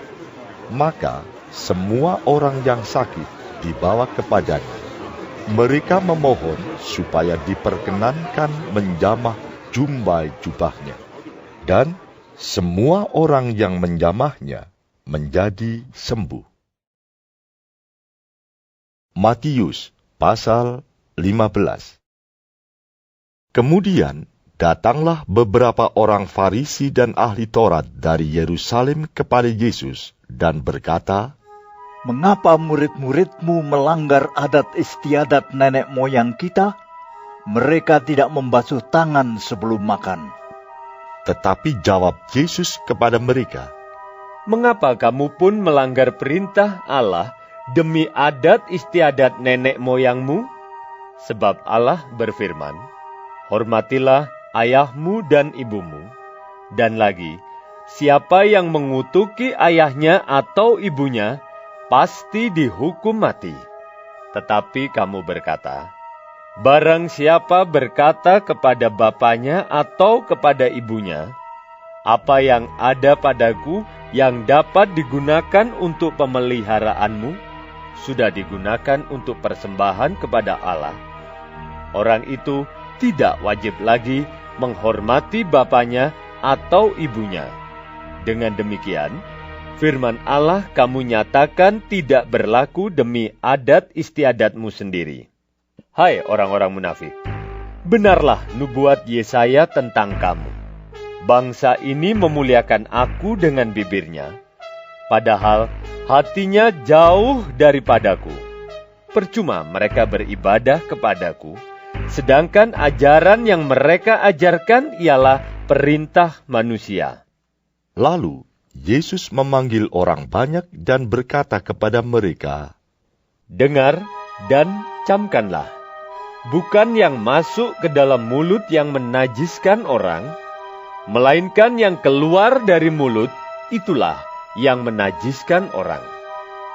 Speaker 1: Maka semua orang yang sakit dibawa kepadanya. Mereka memohon supaya diperkenankan menjamah jumbai jubahnya. Dan semua orang yang menjamahnya menjadi sembuh. Matius pasal 15. Kemudian datanglah beberapa orang Farisi dan ahli Taurat dari Yerusalem kepada Yesus dan berkata,
Speaker 5: "Mengapa murid-muridmu melanggar adat istiadat nenek moyang kita? Mereka tidak membasuh tangan sebelum makan."
Speaker 1: Tetapi jawab Yesus kepada mereka,
Speaker 3: "Mengapa kamu pun melanggar perintah Allah demi adat istiadat nenek moyangmu? Sebab Allah berfirman, hormatilah ayahmu dan ibumu. Dan lagi, siapa yang mengutuki ayahnya atau ibunya, pasti dihukum mati. Tetapi kamu berkata, barang siapa berkata kepada bapanya atau kepada ibunya, apa yang ada padaku yang dapat digunakan untuk pemeliharaanmu, sudah digunakan untuk persembahan kepada Allah. Orang itu tidak wajib lagi menghormati bapanya atau ibunya. Dengan demikian, firman Allah kamu nyatakan tidak berlaku demi adat istiadatmu sendiri. Hai orang-orang munafik, benarlah nubuat Yesaya tentang kamu. Bangsa ini memuliakan aku dengan bibirnya, padahal hatinya jauh daripadaku. Percuma mereka beribadah kepadaku, sedangkan ajaran yang mereka ajarkan ialah perintah manusia.
Speaker 1: Lalu Yesus memanggil orang banyak dan berkata kepada mereka,
Speaker 3: dengar dan camkanlah. Bukan yang masuk ke dalam mulut yang menajiskan orang, melainkan yang keluar dari mulut, itulah yang menajiskan orang.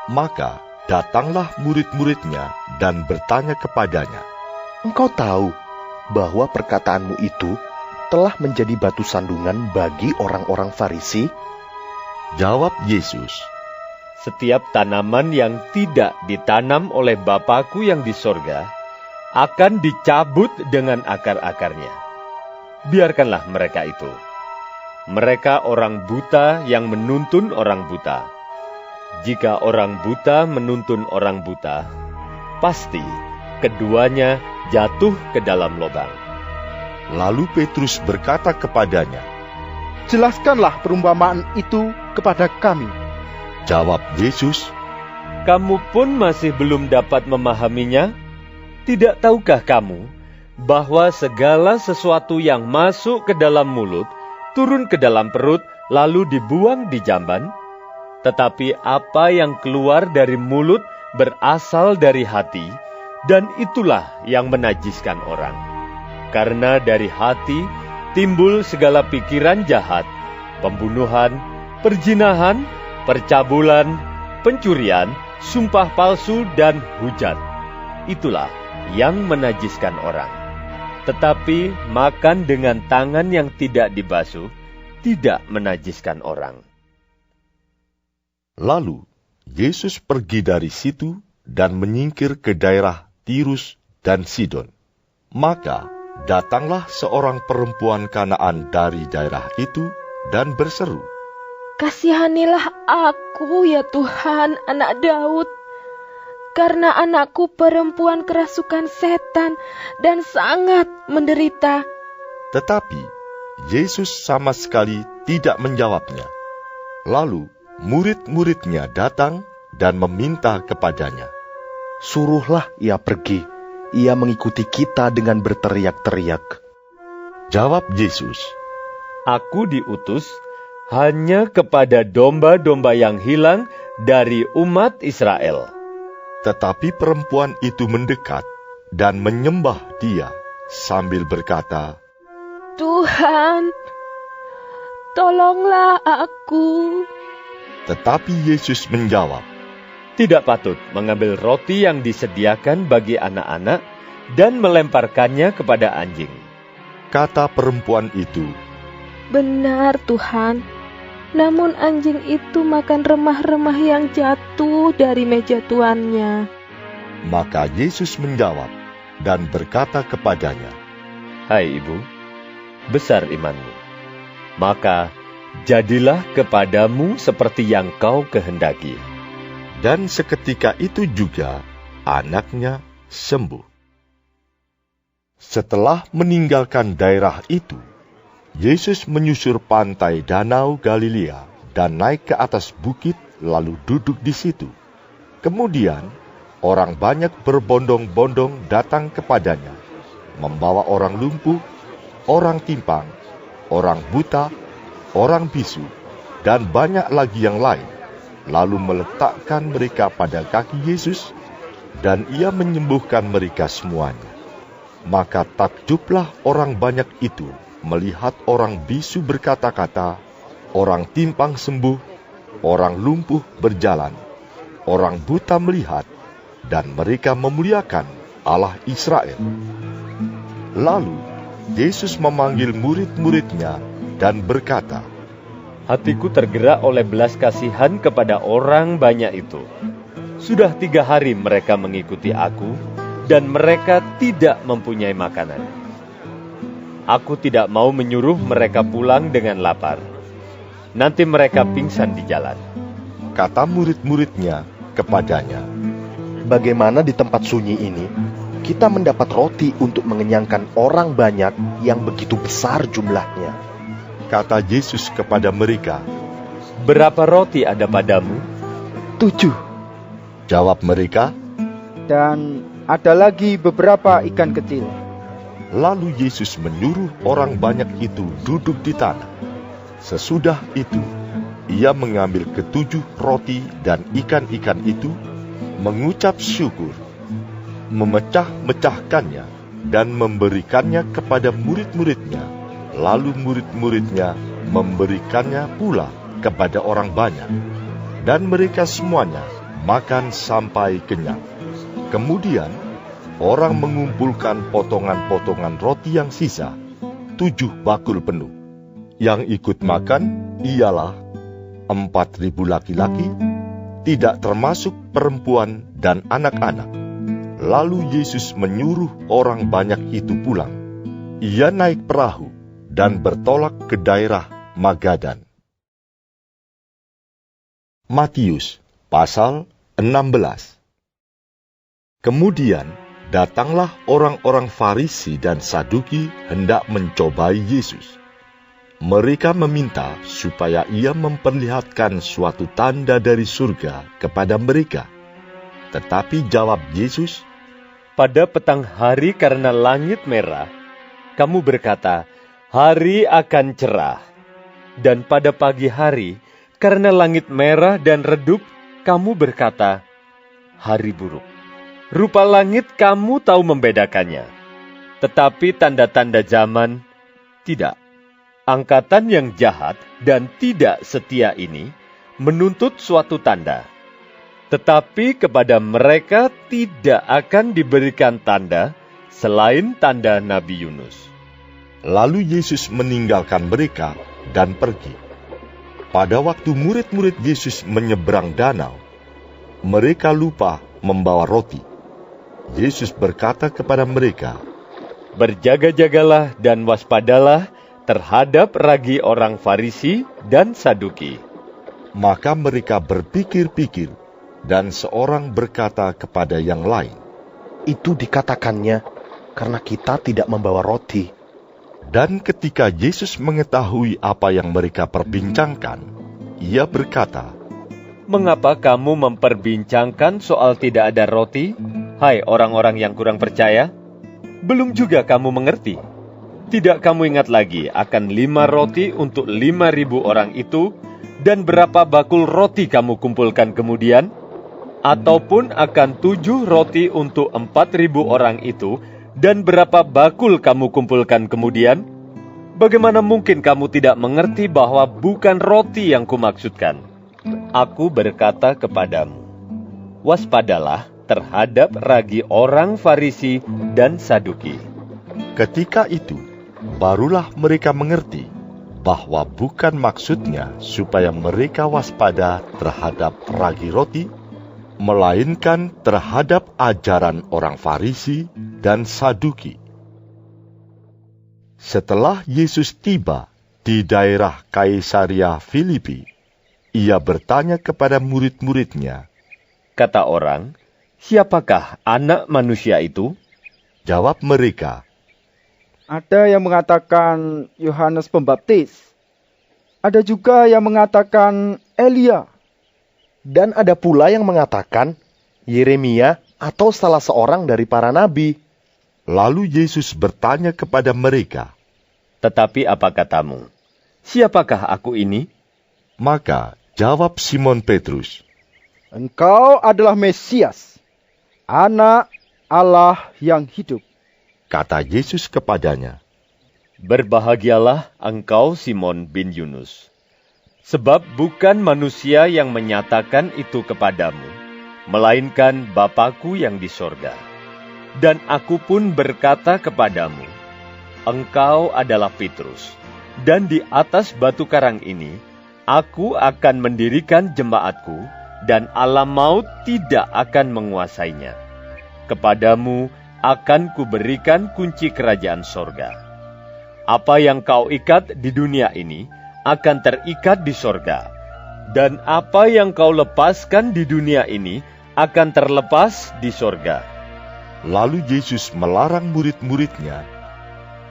Speaker 1: Maka datanglah murid-muridnya dan bertanya kepadanya,
Speaker 4: engkau tahu bahwa perkataanmu itu telah menjadi batu sandungan bagi orang-orang Farisi?
Speaker 1: Jawab Yesus,
Speaker 3: setiap tanaman yang tidak ditanam oleh Bapa-Ku yang di sorga akan dicabut dengan akar-akarnya. Biarkanlah mereka itu. Mereka orang buta yang menuntun orang buta. Jika orang buta menuntun orang buta, pasti keduanya jatuh ke dalam lubang.
Speaker 1: Lalu Petrus berkata kepadanya,
Speaker 12: jelaskanlah perumpamaan itu kepada kami.
Speaker 1: Jawab Yesus,
Speaker 3: kamu pun masih belum dapat memahaminya? Tidak tahukah kamu bahwa segala sesuatu yang masuk ke dalam mulut, turun ke dalam perut, lalu dibuang di jamban? Tetapi apa yang keluar dari mulut berasal dari hati, dan itulah yang menajiskan orang. Karena dari hati timbul segala pikiran jahat, pembunuhan, perzinahan, percabulan, pencurian, sumpah palsu, dan hujat. Itulah yang menajiskan orang. Tetapi makan dengan tangan yang tidak dibasuh tidak menajiskan orang.
Speaker 1: Lalu Yesus pergi dari situ dan menyingkir ke daerah Tirus dan Sidon. Maka datanglah seorang perempuan Kanaan dari daerah itu dan berseru,
Speaker 14: kasihanilah aku ya Tuhan, anak Daud. Karena anakku perempuan kerasukan setan dan sangat menderita.
Speaker 1: Tetapi Yesus sama sekali tidak menjawabnya. Lalu murid-muridnya datang dan meminta kepadanya,
Speaker 4: suruhlah ia pergi, ia mengikuti kita dengan berteriak-teriak.
Speaker 1: Jawab Yesus,
Speaker 3: aku diutus hanya kepada domba-domba yang hilang dari umat Israel.
Speaker 1: Tetapi perempuan itu mendekat dan menyembah dia sambil berkata,
Speaker 14: Tuhan, tolonglah aku.
Speaker 1: Tetapi Yesus menjawab,
Speaker 3: tidak patut mengambil roti yang disediakan bagi anak-anak dan melemparkannya kepada anjing.
Speaker 1: Kata perempuan itu,
Speaker 14: "Benar, Tuhan. Namun anjing itu makan remah-remah yang jatuh dari meja tuannya."
Speaker 1: Maka Yesus menjawab dan berkata kepadanya,
Speaker 3: "Hai ibu, besar imanmu. Maka jadilah kepadamu seperti yang kau kehendaki."
Speaker 1: Dan seketika itu juga anaknya sembuh. Setelah meninggalkan daerah itu, Yesus menyusur pantai Danau Galilea dan naik ke atas bukit lalu duduk di situ. Kemudian orang banyak berbondong-bondong datang kepadanya, membawa orang lumpuh, orang timpang, orang buta, orang bisu, dan banyak lagi yang lain, lalu meletakkan mereka pada kaki Yesus, dan ia menyembuhkan mereka semuanya. Maka takjublah orang banyak itu melihat orang bisu berkata-kata, orang timpang sembuh, orang lumpuh berjalan, orang buta melihat, dan mereka memuliakan Allah Israel. Lalu Yesus memanggil murid-muridnya dan berkata,
Speaker 3: "Hatiku tergerak oleh belas kasihan kepada orang banyak itu. Sudah 3 hari mereka mengikuti aku, dan mereka tidak mempunyai makanan. Aku tidak mau menyuruh mereka pulang dengan lapar. Nanti mereka pingsan di jalan."
Speaker 1: Kata murid-muridnya kepadanya,
Speaker 4: "Bagaimana di tempat sunyi ini kita mendapat roti untuk mengenyangkan orang banyak yang begitu besar jumlahnya?"
Speaker 1: Kata Yesus kepada mereka,
Speaker 3: "Berapa roti ada padamu?"
Speaker 10: 7.
Speaker 1: Jawab mereka,
Speaker 10: "Dan ada lagi beberapa ikan kecil."
Speaker 1: Lalu Yesus menyuruh orang banyak itu duduk di tanah. Sesudah itu, ia mengambil ke-7 roti dan ikan-ikan itu, mengucap syukur, memecah-mecahkannya, dan memberikannya kepada murid-muridnya. Lalu murid-muridnya memberikannya pula kepada orang banyak, dan mereka semuanya makan sampai kenyang. Kemudian orang mengumpulkan potongan-potongan roti yang sisa, 7 bakul penuh. Yang ikut makan ialah 4.000 laki-laki, tidak termasuk perempuan dan anak-anak. Lalu Yesus menyuruh orang banyak itu pulang. Ia naik perahu dan bertolak ke daerah Magadan. Matius pasal 16. Kemudian datanglah orang-orang Farisi dan Saduki hendak mencobai Yesus. Mereka meminta supaya ia memperlihatkan suatu tanda dari surga kepada mereka. Tetapi jawab Yesus,
Speaker 3: "Pada petang hari karena langit merah, kamu berkata, hari akan cerah. Dan pada pagi hari, karena langit merah dan redup, kamu berkata, hari buruk. Rupa langit kamu tahu membedakannya. Tetapi tanda-tanda zaman, tidak. Angkatan yang jahat dan tidak setia ini menuntut suatu tanda. Tetapi kepada mereka tidak akan diberikan tanda selain tanda Nabi Yunus."
Speaker 1: Lalu Yesus meninggalkan mereka dan pergi. Pada waktu murid-murid Yesus menyeberang danau, mereka lupa membawa roti. Yesus berkata kepada mereka,
Speaker 3: "Berjaga-jagalah dan waspadalah terhadap ragi orang Farisi dan Saduki."
Speaker 1: Maka mereka berpikir-pikir, dan seorang berkata kepada yang lain,
Speaker 4: "Itu dikatakannya karena kita tidak membawa roti."
Speaker 1: Dan ketika Yesus mengetahui apa yang mereka perbincangkan, ia berkata,
Speaker 3: "Mengapa kamu memperbincangkan soal tidak ada roti, hai orang-orang yang kurang percaya? Belum juga kamu mengerti? Tidak kamu ingat lagi akan 5 roti untuk 5.000 orang itu, dan berapa bakul roti kamu kumpulkan kemudian? Ataupun akan 7 roti untuk 4.000 orang itu, dan berapa bakul kamu kumpulkan kemudian? Bagaimana mungkin kamu tidak mengerti bahwa bukan roti yang kumaksudkan? Aku berkata kepadamu, waspadalah terhadap ragi orang Farisi dan Saduki.
Speaker 1: Ketika itu, barulah mereka mengerti bahwa bukan maksudnya supaya mereka waspada terhadap ragi roti, melainkan terhadap ajaran orang Farisi dan Saduki. Setelah Yesus tiba di daerah Kaisaria Filipi, ia bertanya kepada murid-muridnya,
Speaker 3: kata orang, siapakah anak manusia itu?
Speaker 1: Jawab mereka,
Speaker 10: ada yang mengatakan Yohanes Pembaptis, ada juga yang mengatakan Elia,
Speaker 4: dan ada pula yang mengatakan Yeremia atau salah seorang dari para nabi.
Speaker 1: Lalu Yesus bertanya kepada mereka,
Speaker 3: tetapi apa katamu? Siapakah aku ini?
Speaker 1: Maka jawab Simon Petrus,
Speaker 10: engkau adalah Mesias, anak Allah yang hidup.
Speaker 1: Kata Yesus kepadanya,
Speaker 3: berbahagialah engkau Simon bin Yunus, sebab bukan manusia yang menyatakan itu kepadamu, melainkan Bapa-Ku yang di sorga. Dan aku pun berkata kepadamu, engkau adalah Petrus, dan di atas batu karang ini, aku akan mendirikan jemaatku, dan alam maut tidak akan menguasainya. Kepadamu akan kuberikan kunci kerajaan sorga. Apa yang kau ikat di dunia ini, akan terikat di sorga. Dan apa yang kau lepaskan di dunia ini, akan terlepas di sorga.
Speaker 1: Lalu Yesus melarang murid-muridnya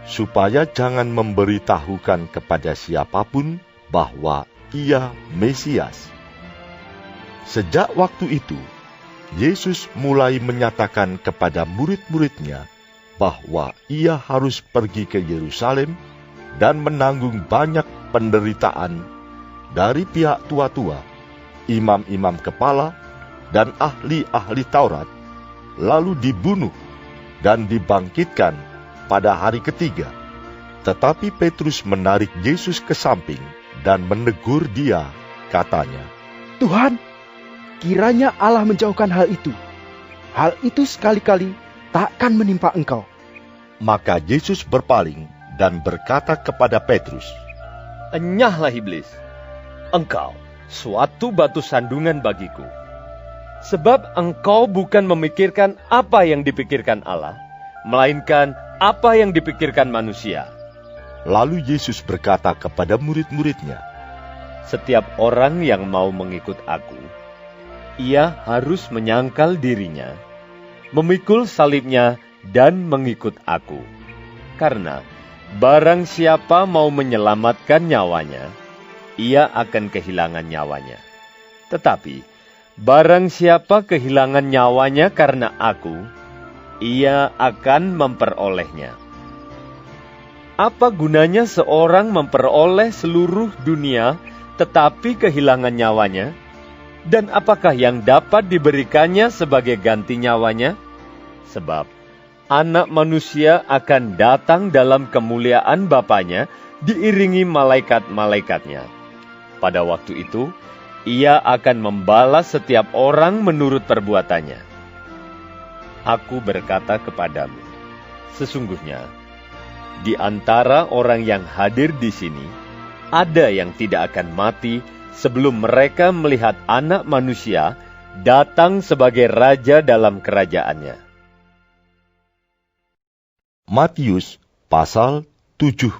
Speaker 1: supaya jangan memberitahukan kepada siapapun bahwa ia Mesias. Sejak waktu itu, Yesus mulai menyatakan kepada murid-muridnya bahwa ia harus pergi ke Yerusalem dan menanggung banyak penderitaan dari pihak tua-tua, imam-imam kepala, dan ahli-ahli Taurat, lalu dibunuh dan dibangkitkan pada hari ketiga. Tetapi Petrus menarik Yesus ke samping dan menegur dia, katanya,
Speaker 10: Tuhan, kiranya Allah menjauhkan hal itu. Hal itu sekali-kali takkan menimpa engkau.
Speaker 1: Maka Yesus berpaling dan berkata kepada Petrus,
Speaker 3: enyahlah iblis, engkau suatu batu sandungan bagiku. Sebab engkau bukan memikirkan apa yang dipikirkan Allah, melainkan apa yang dipikirkan manusia.
Speaker 1: Lalu Yesus berkata kepada murid-muridnya,
Speaker 3: setiap orang yang mau mengikut aku, ia harus menyangkal dirinya, memikul salibnya, dan mengikut aku. Karena barang siapa mau menyelamatkan nyawanya, ia akan kehilangan nyawanya. Tetapi barang siapa kehilangan nyawanya karena aku, ia akan memperolehnya. Apa gunanya seorang memperoleh seluruh dunia, tetapi kehilangan nyawanya? Dan apakah yang dapat diberikannya sebagai ganti nyawanya? Sebab Anak Manusia akan datang dalam kemuliaan Bapanya, diiringi malaikat-malaikatnya. Pada waktu itu, ia akan membalas setiap orang menurut perbuatannya. Aku berkata kepadamu, sesungguhnya, di antara orang yang hadir di sini, ada yang tidak akan mati sebelum mereka melihat Anak Manusia datang sebagai Raja dalam kerajaannya.
Speaker 1: Matius pasal 17.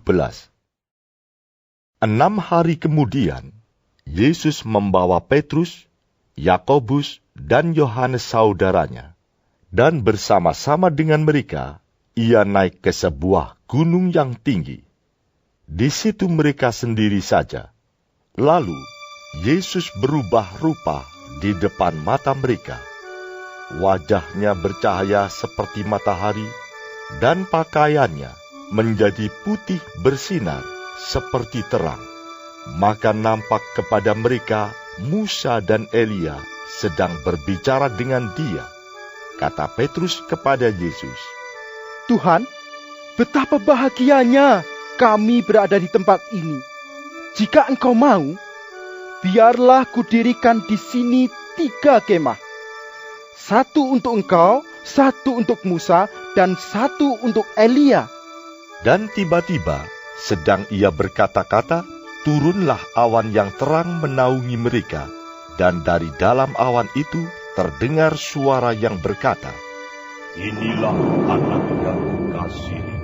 Speaker 1: 6 hari kemudian, Yesus membawa Petrus, Yakobus, dan Yohanes saudaranya, dan bersama-sama dengan mereka, ia naik ke sebuah gunung yang tinggi. Di situ mereka sendiri saja. Lalu, Yesus berubah rupa di depan mata mereka. Wajahnya bercahaya seperti matahari, dan pakaiannya menjadi putih bersinar seperti terang. Maka nampak kepada mereka Musa dan Elia sedang berbicara dengan dia. Kata Petrus kepada Yesus,
Speaker 10: Tuhan, betapa bahagianya kami berada di tempat ini. Jika engkau mau, biarlah kudirikan di sini 3 kemah. Satu untuk engkau, satu untuk Musa, dan satu untuk Elia.
Speaker 1: Dan tiba-tiba, sedang ia berkata-kata, turunlah awan yang terang menaungi mereka, dan dari dalam awan itu terdengar suara yang berkata,
Speaker 15: Inilah anak yang kukasihi,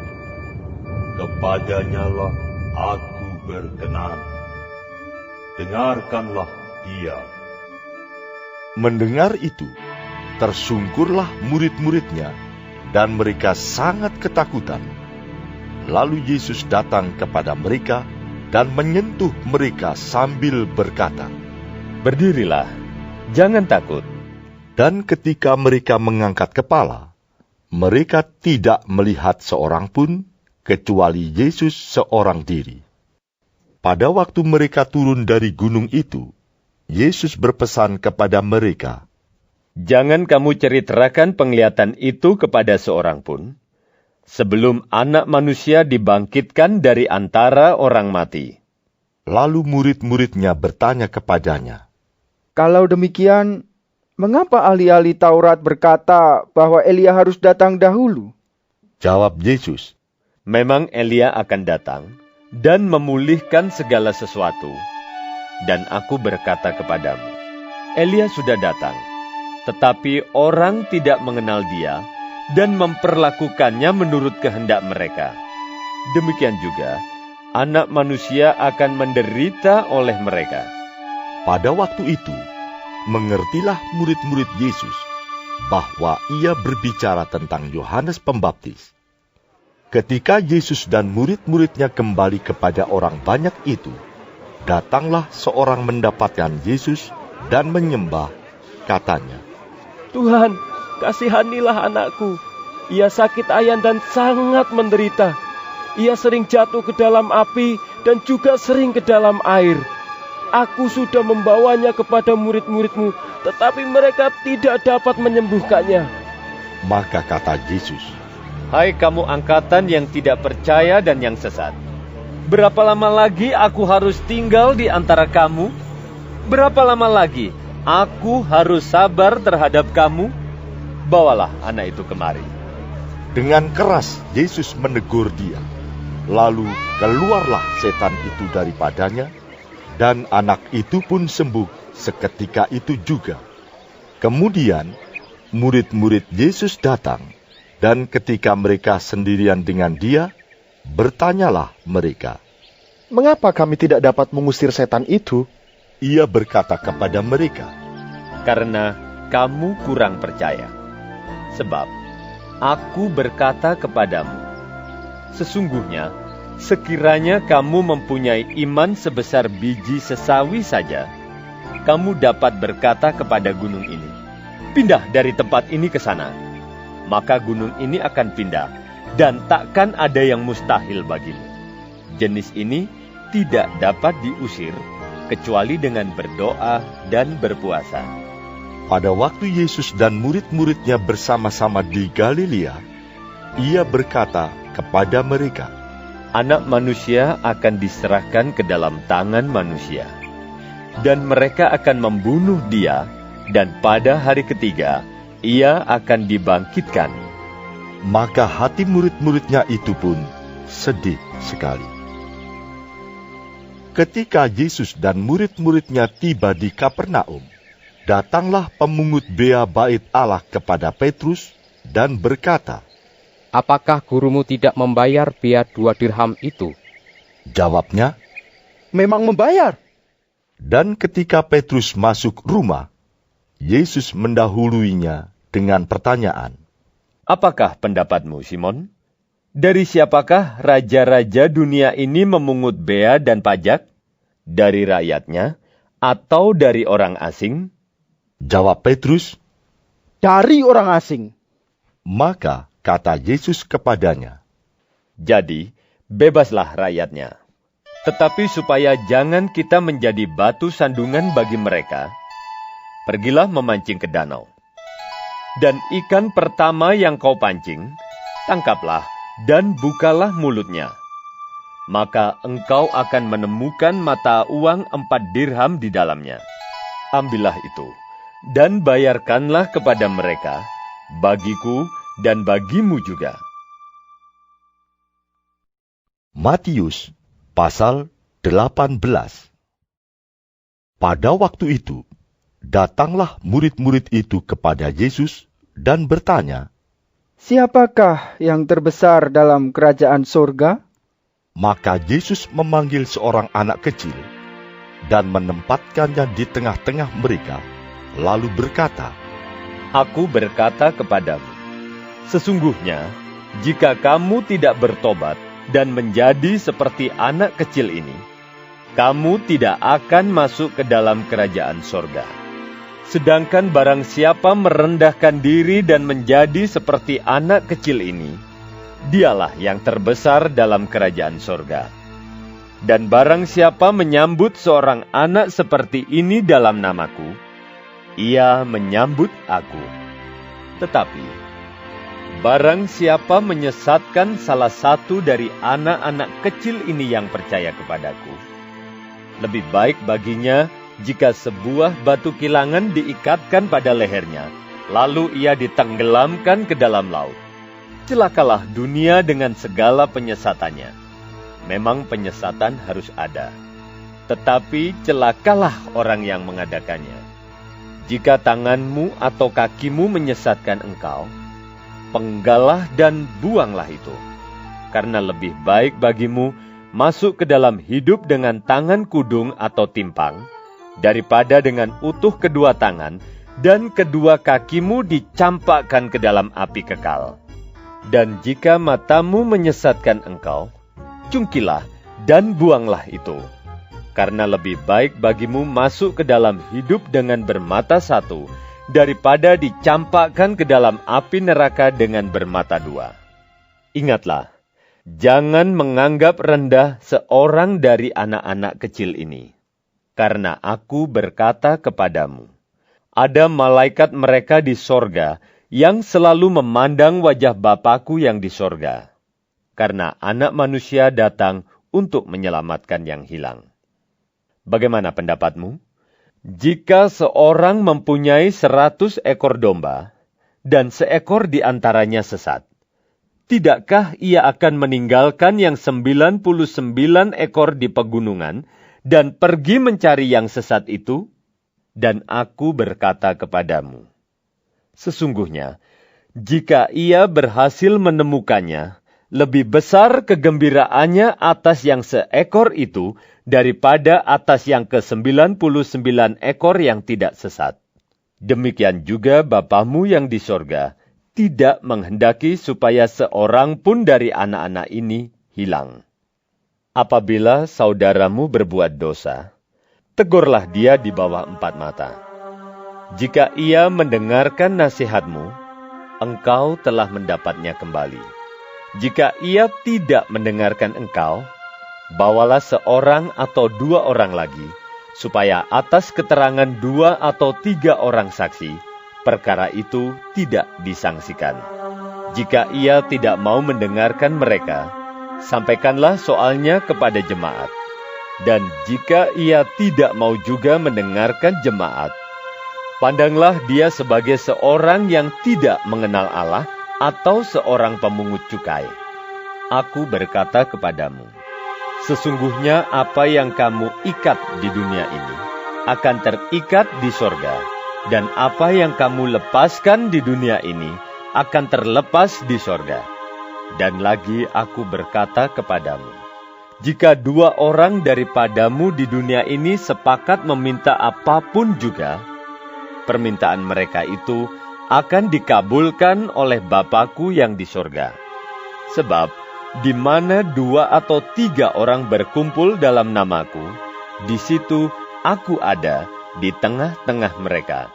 Speaker 15: kepadanya lah aku berkenan. Dengarkanlah dia.
Speaker 1: Mendengar itu, tersungkurlah murid-muridnya, dan mereka sangat ketakutan. Lalu Yesus datang kepada mereka dan menyentuh mereka sambil berkata,
Speaker 3: Berdirilah, jangan takut.
Speaker 1: Dan ketika mereka mengangkat kepala, mereka tidak melihat seorang pun, kecuali Yesus seorang diri. Pada waktu mereka turun dari gunung itu, Yesus berpesan kepada mereka,
Speaker 3: Jangan kamu ceritakan penglihatan itu kepada seorang pun, sebelum Anak Manusia dibangkitkan dari antara orang mati.
Speaker 1: Lalu murid-muridnya bertanya kepadanya,
Speaker 10: Kalau demikian, mengapa ahli-ahli Taurat berkata bahwa Elia harus datang dahulu?
Speaker 1: Jawab Yesus,
Speaker 3: Memang Elia akan datang dan memulihkan segala sesuatu. Dan aku berkata kepadamu, Elia sudah datang, tetapi orang tidak mengenal dia dan memperlakukannya menurut kehendak mereka. Demikian juga, Anak Manusia akan menderita oleh mereka.
Speaker 1: Pada waktu itu, mengertilah murid-murid Yesus bahwa ia berbicara tentang Yohanes Pembaptis. Ketika Yesus dan murid-muridnya kembali kepada orang banyak itu, datanglah seorang mendapatkan Yesus dan menyembah, katanya,
Speaker 9: Tuhan, kasihanilah anakku. Ia sakit ayan dan sangat menderita. Ia sering jatuh ke dalam api dan juga sering ke dalam air. Aku sudah membawanya kepada murid-murid-mu, tetapi mereka tidak dapat menyembuhkannya.
Speaker 1: Maka kata Yesus,
Speaker 3: Hai kamu angkatan yang tidak percaya dan yang sesat. Berapa lama lagi aku harus tinggal di antara kamu? Berapa lama lagi aku harus sabar terhadap kamu? Bawalah anak itu kemari.
Speaker 1: Dengan keras Yesus menegur dia. Lalu keluarlah setan itu daripadanya, dan anak itu pun sembuh seketika itu juga. Kemudian murid-murid Yesus datang, dan ketika mereka sendirian dengan dia, bertanyalah mereka,
Speaker 4: Mengapa kami tidak dapat mengusir setan itu?
Speaker 1: Ia berkata kepada mereka,
Speaker 3: Karena kamu kurang percaya. Sebab aku berkata kepadamu, sesungguhnya sekiranya kamu mempunyai iman sebesar biji sesawi saja, kamu dapat berkata kepada gunung ini, Pindah dari tempat ini ke sana. Maka gunung ini akan pindah, dan takkan ada yang mustahil bagimu. Jenis ini tidak dapat diusir, kecuali dengan berdoa dan berpuasa.
Speaker 1: Pada waktu Yesus dan murid-muridnya bersama-sama di Galilea, ia berkata kepada mereka,
Speaker 3: Anak Manusia akan diserahkan ke dalam tangan manusia, dan mereka akan membunuh dia, dan pada hari ketiga, ia akan dibangkitkan.
Speaker 1: Maka hati murid-muridnya itu pun sedih sekali. Ketika Yesus dan murid-muridnya tiba di Kapernaum, datanglah pemungut bea bait Allah kepada Petrus dan berkata,
Speaker 2: Apakah gurumu tidak membayar bea 2 dirham itu?
Speaker 1: Jawabnya,
Speaker 10: Memang membayar.
Speaker 1: Dan ketika Petrus masuk rumah, Yesus mendahuluinya dengan pertanyaan,
Speaker 3: Apakah pendapatmu, Simon? Dari siapakah raja-raja dunia ini memungut bea dan pajak? Dari rakyatnya atau dari orang asing?
Speaker 1: Jawab Petrus,
Speaker 10: Dari orang asing.
Speaker 1: Maka kata Yesus kepadanya,
Speaker 3: Jadi, bebaslah rakyatnya. Tetapi supaya jangan kita menjadi batu sandungan bagi mereka, pergilah memancing ke danau. Dan ikan pertama yang kau pancing, tangkaplah dan bukalah mulutnya. Maka engkau akan menemukan mata uang 4 dirham di dalamnya. Ambillah itu, dan bayarkanlah kepada mereka, bagiku dan bagimu juga.
Speaker 1: Matius pasal 18. Pada waktu itu, datanglah murid-murid itu kepada Yesus dan bertanya,
Speaker 10: "Siapakah yang terbesar dalam kerajaan surga?"
Speaker 1: Maka Yesus memanggil seorang anak kecil dan menempatkannya di tengah-tengah mereka, lalu berkata,
Speaker 3: Aku berkata kepadamu, sesungguhnya jika kamu tidak bertobat dan menjadi seperti anak kecil ini, kamu tidak akan masuk ke dalam kerajaan sorga. Sedangkan barang siapa merendahkan diri dan menjadi seperti anak kecil ini, dialah yang terbesar dalam kerajaan sorga. Dan barang siapa menyambut seorang anak seperti ini dalam namaku, ia menyambut aku. Tetapi, barang siapa menyesatkan salah satu dari anak-anak kecil ini yang percaya kepadaku, lebih baik baginya jika sebuah batu kilangan diikatkan pada lehernya, lalu ia ditenggelamkan ke dalam laut. Celakalah dunia dengan segala penyesatannya. Memang penyesatan harus ada, tetapi celakalah orang yang mengadakannya. Jika tanganmu atau kakimu menyesatkan engkau, penggalah dan buanglah itu. Karena lebih baik bagimu masuk ke dalam hidup dengan tangan kudung atau timpang, daripada dengan utuh kedua tangan dan kedua kakimu dicampakkan ke dalam api kekal. Dan jika matamu menyesatkan engkau, cungkilah dan buanglah itu. Karena lebih baik bagimu masuk ke dalam hidup dengan bermata satu, daripada dicampakkan ke dalam api neraka dengan bermata dua. Ingatlah, jangan menganggap rendah seorang dari anak-anak kecil ini. Karena aku berkata kepadamu, ada malaikat mereka di sorga yang selalu memandang wajah Bapa-Ku yang di sorga. Karena anak manusia datang untuk menyelamatkan yang hilang. Bagaimana pendapatmu? Jika seorang mempunyai 100 ekor domba, dan seekor di antaranya sesat, tidakkah ia akan meninggalkan yang 99 ekor di pegunungan, dan pergi mencari yang sesat itu? Dan aku berkata kepadamu, sesungguhnya, jika ia berhasil menemukannya, lebih besar kegembiraannya atas yang seekor itu daripada atas yang ke-99 ekor yang tidak sesat. Demikian juga Bapamu yang di sorga tidak menghendaki supaya seorang pun dari anak-anak ini hilang. Apabila saudaramu berbuat dosa, tegurlah dia di bawah 4 mata. Jika ia mendengarkan nasihatmu, engkau telah mendapatnya kembali. Jika ia tidak mendengarkan engkau, bawalah seorang atau 2 orang lagi, supaya atas keterangan 2 atau 3 orang saksi, perkara itu tidak disangsikan. Jika ia tidak mau mendengarkan mereka, sampaikanlah soalnya kepada jemaat. Dan jika ia tidak mau juga mendengarkan jemaat, pandanglah dia sebagai seorang yang tidak mengenal Allah atau seorang pemungut cukai. Aku berkata kepadamu, sesungguhnya apa yang kamu ikat di dunia ini akan terikat di sorga, dan apa yang kamu lepaskan di dunia ini akan terlepas di sorga. Dan lagi aku berkata kepadamu, jika 2 orang daripadamu di dunia ini sepakat meminta apapun juga, permintaan mereka itu akan dikabulkan oleh Bapa-Ku yang di sorga. Sebab, di mana 2 atau 3 orang berkumpul dalam namaku, di situ aku ada di tengah-tengah mereka.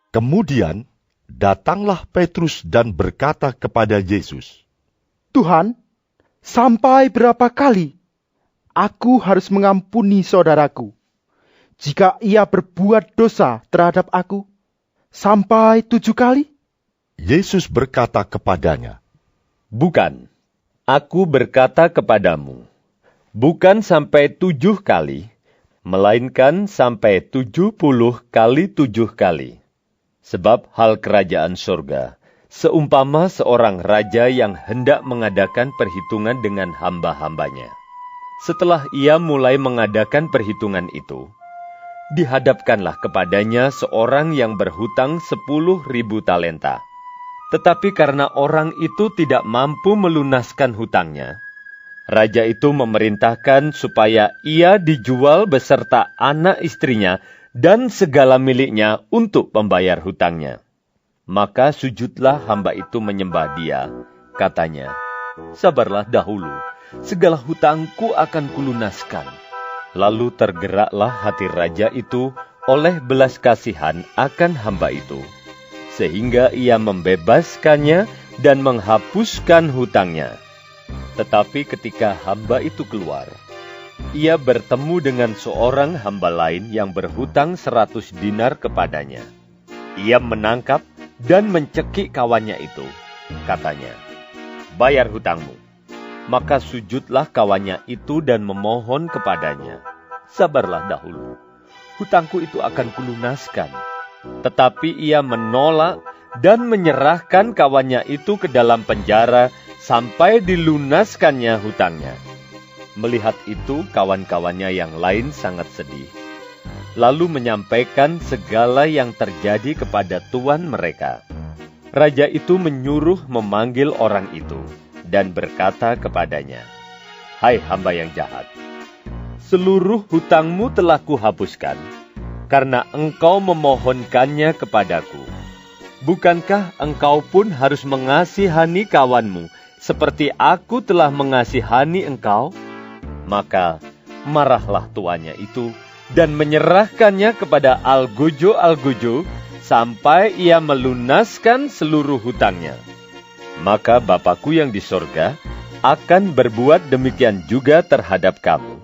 Speaker 1: Kemudian, datanglah Petrus dan berkata kepada Yesus,
Speaker 10: "Tuhan, sampai berapa kali aku harus mengampuni saudaraku, jika ia berbuat dosa terhadap aku? Sampai 7 kali?"
Speaker 1: Yesus berkata kepadanya,
Speaker 3: Bukan, aku berkata kepadamu, bukan sampai 7 kali, melainkan sampai 70 kali 7 kali. Sebab hal kerajaan surga seumpama seorang raja yang hendak mengadakan perhitungan dengan hamba-hambanya. Setelah ia mulai mengadakan perhitungan itu, dihadapkanlah kepadanya seorang yang berhutang 10.000 talenta. Tetapi karena orang itu tidak mampu melunaskan hutangnya, raja itu memerintahkan supaya ia dijual beserta anak istrinya dan segala miliknya untuk membayar hutangnya. Maka sujudlah hamba itu menyembah dia, katanya, "Sabarlah dahulu, segala hutangku akan kulunaskan." Lalu tergeraklah hati raja itu oleh belas kasihan akan hamba itu, sehingga ia membebaskannya dan menghapuskan hutangnya. Tetapi ketika hamba itu keluar, ia bertemu dengan seorang hamba lain yang berhutang 100 dinar kepadanya. Ia menangkap dan mencekik kawannya itu. Katanya, "Bayar hutangmu." Maka sujudlah kawannya itu dan memohon kepadanya, "Sabarlah dahulu, hutangku itu akan kulunaskan." Tetapi ia menolak dan menyerahkan kawannya itu ke dalam penjara sampai dilunaskannya hutangnya. Melihat itu, kawan-kawannya yang lain sangat sedih, lalu menyampaikan segala yang terjadi kepada tuan mereka. Raja itu menyuruh memanggil orang itu dan berkata kepadanya, "Hai hamba yang jahat, seluruh hutangmu telah kuhapuskan, karena engkau memohonkannya kepadaku. Bukankah engkau pun harus mengasihani kawanmu, seperti aku telah mengasihani engkau?" Maka marahlah tuannya itu dan menyerahkannya kepada algojo-algojo sampai ia melunaskan seluruh hutangnya. Maka Bapakku yang di sorga akan berbuat demikian juga terhadap kamu,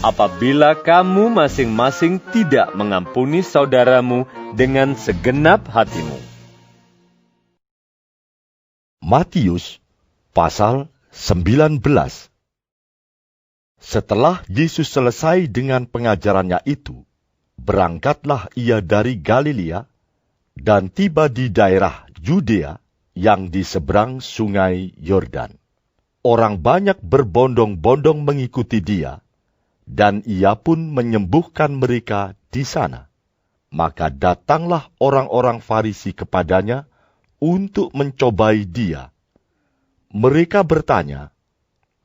Speaker 3: apabila kamu masing-masing tidak mengampuni saudaramu dengan segenap hatimu.
Speaker 1: Matius pasal 19. Setelah Yesus selesai dengan pengajarannya itu, berangkatlah ia dari Galilea dan tiba di daerah Yudea yang di seberang sungai Yordan. Orang banyak berbondong-bondong mengikuti dia, dan ia pun menyembuhkan mereka di sana. Maka datanglah orang-orang Farisi kepadanya untuk mencobai dia. Mereka bertanya,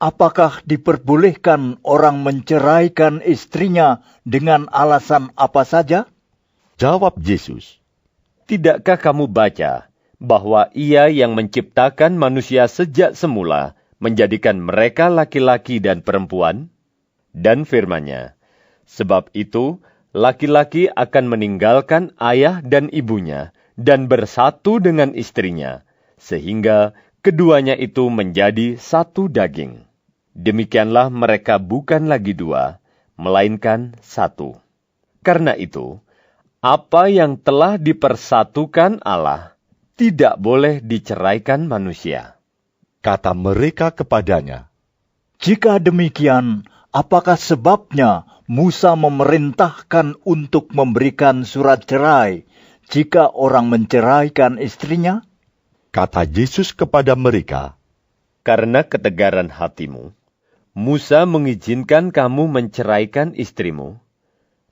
Speaker 5: "Apakah diperbolehkan orang menceraikan istrinya dengan alasan apa saja?"
Speaker 1: Jawab Yesus,
Speaker 3: "Tidakkah kamu baca bahwa Ia yang menciptakan manusia sejak semula menjadikan mereka laki-laki dan perempuan? Dan firman-Nya, sebab itu laki-laki akan meninggalkan ayah dan ibunya dan bersatu dengan istrinya, sehingga keduanya itu menjadi satu daging. Demikianlah mereka bukan lagi dua, melainkan satu. Karena itu, apa yang telah dipersatukan Allah tidak boleh diceraikan manusia."
Speaker 1: Kata mereka kepadanya,
Speaker 5: "Jika demikian, apakah sebabnya Musa memerintahkan untuk memberikan surat cerai jika orang menceraikan istrinya?"
Speaker 1: Kata Yesus kepada mereka,
Speaker 3: "Karena ketegaran hatimu, Musa mengizinkan kamu menceraikan istrimu,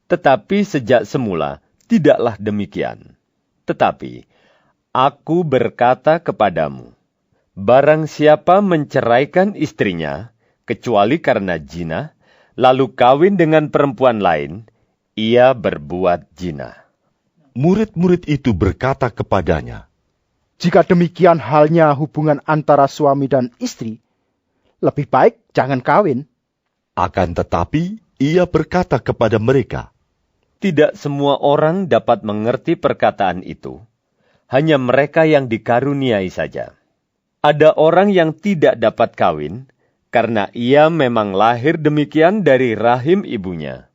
Speaker 3: tetapi sejak semula tidaklah demikian. Tetapi aku berkata kepadamu, barang siapa menceraikan istrinya, kecuali karena zina, lalu kawin dengan perempuan lain, ia berbuat zina."
Speaker 10: Murid-murid itu berkata kepadanya, "Jika demikian halnya hubungan antara suami dan istri, lebih baik jangan kawin."
Speaker 1: Akan tetapi ia berkata kepada mereka,
Speaker 3: "Tidak semua orang dapat mengerti perkataan itu, hanya mereka yang dikaruniai saja. Ada orang yang tidak dapat kawin, karena ia memang lahir demikian dari rahim ibunya.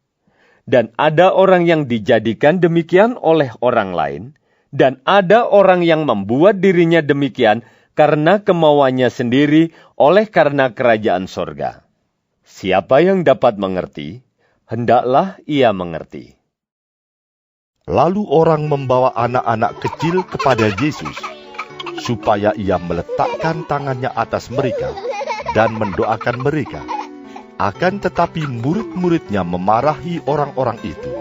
Speaker 3: Dan ada orang yang dijadikan demikian oleh orang lain, dan ada orang yang membuat dirinya demikian karena kemauannya sendiri oleh karena kerajaan sorga. Siapa yang dapat mengerti, hendaklah ia mengerti.
Speaker 1: Lalu orang membawa anak-anak kecil kepada Yesus, supaya ia meletakkan tangannya atas mereka dan mendoakan mereka. Akan tetapi murid-muridnya memarahi orang-orang itu.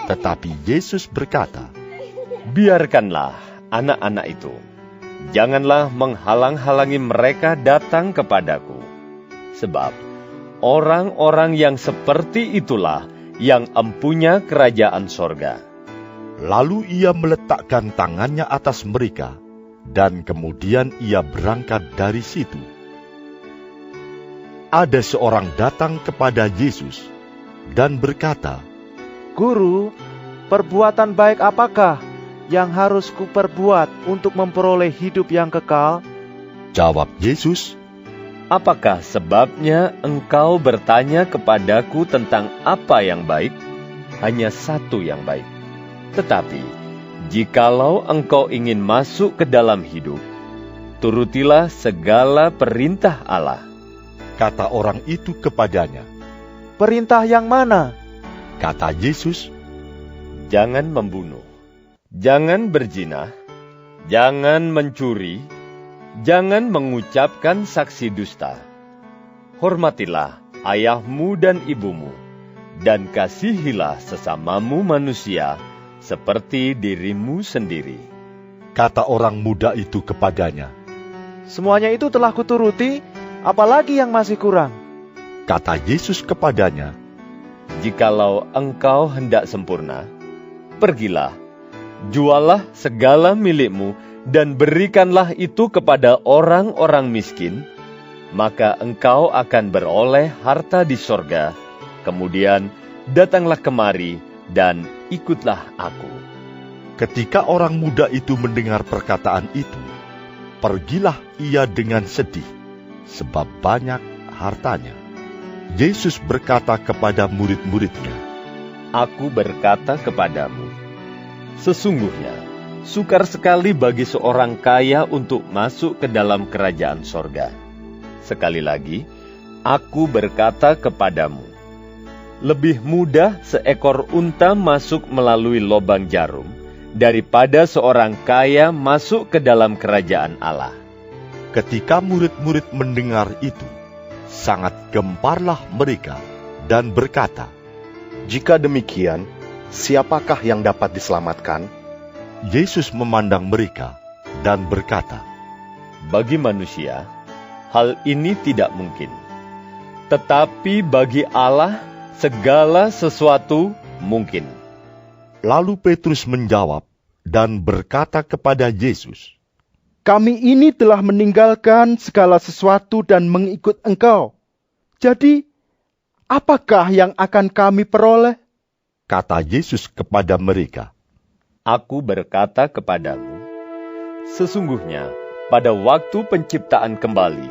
Speaker 1: Tetapi Yesus berkata,
Speaker 3: "Biarkanlah anak-anak itu. Janganlah menghalang-halangi mereka datang kepadaku. Sebab orang-orang yang seperti itulah yang empunya kerajaan sorga."
Speaker 1: Lalu ia meletakkan tangannya atas mereka, dan kemudian ia berangkat dari situ. Ada seorang datang kepada Yesus dan berkata,
Speaker 12: Guru, perbuatan baik apakah yang harus kuperbuat untuk memperoleh hidup yang kekal?
Speaker 1: Jawab Yesus,
Speaker 3: "Apakah sebabnya engkau bertanya kepadaku tentang apa yang baik? Hanya satu yang baik. Tetapi, jikalau engkau ingin masuk ke dalam hidup, turutilah segala perintah Allah."
Speaker 1: Kata orang itu kepadanya,
Speaker 12: "Perintah yang mana?"
Speaker 1: Kata Yesus,
Speaker 3: "Jangan membunuh, jangan berzina, jangan mencuri, jangan mengucapkan saksi dusta. Hormatilah ayahmu dan ibumu, dan kasihilah sesamamu manusia seperti dirimu sendiri."
Speaker 1: Kata orang muda itu kepadanya,
Speaker 12: "Semuanya itu telah kuturuti, apalagi yang masih kurang?"
Speaker 1: Kata Yesus kepadanya,
Speaker 3: "Jikalau engkau hendak sempurna, pergilah, jualah segala milikmu, dan berikanlah itu kepada orang-orang miskin, maka engkau akan beroleh harta di sorga. Kemudian datanglah kemari, dan ikutlah aku."
Speaker 1: Ketika orang muda itu mendengar perkataan itu, pergilah ia dengan sedih, sebab banyak hartanya. Yesus berkata kepada murid-muridnya,
Speaker 3: "Aku berkata kepadamu, sesungguhnya sukar sekali bagi seorang kaya untuk masuk ke dalam kerajaan sorga. Sekali lagi, aku berkata kepadamu, lebih mudah seekor unta masuk melalui lubang jarum daripada seorang kaya masuk ke dalam kerajaan Allah."
Speaker 1: Ketika murid-murid mendengar itu, sangat gemparlah mereka dan berkata,
Speaker 4: "Jika demikian, siapakah yang dapat diselamatkan?"
Speaker 1: Yesus memandang mereka dan berkata,
Speaker 3: "Bagi manusia, hal ini tidak mungkin. Tetapi bagi Allah, segala sesuatu mungkin."
Speaker 1: Lalu Petrus menjawab dan berkata kepada Yesus,
Speaker 10: "Kami ini telah meninggalkan segala sesuatu dan mengikut Engkau. Jadi, apakah yang akan kami peroleh?"
Speaker 1: Kata Yesus kepada mereka,
Speaker 3: "Aku berkata kepadamu, sesungguhnya pada waktu penciptaan kembali,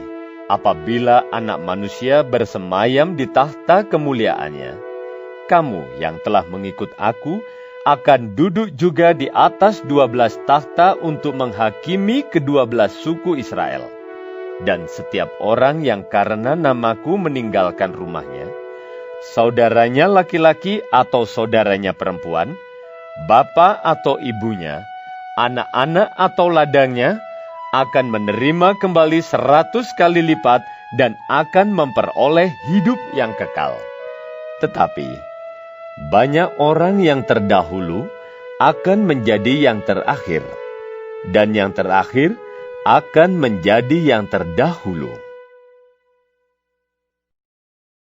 Speaker 3: apabila Anak Manusia bersemayam di tahta kemuliaannya, kamu yang telah mengikut aku akan duduk juga di atas 12 takhta untuk menghakimi ke-12 suku Israel. Dan setiap orang yang karena namaku meninggalkan rumahnya, saudaranya laki-laki atau saudaranya perempuan, bapa atau ibunya, anak-anak atau ladangnya, akan menerima kembali 100 kali lipat dan akan memperoleh hidup yang kekal. Tetapi banyak orang yang terdahulu akan menjadi yang terakhir, dan yang terakhir akan menjadi yang terdahulu."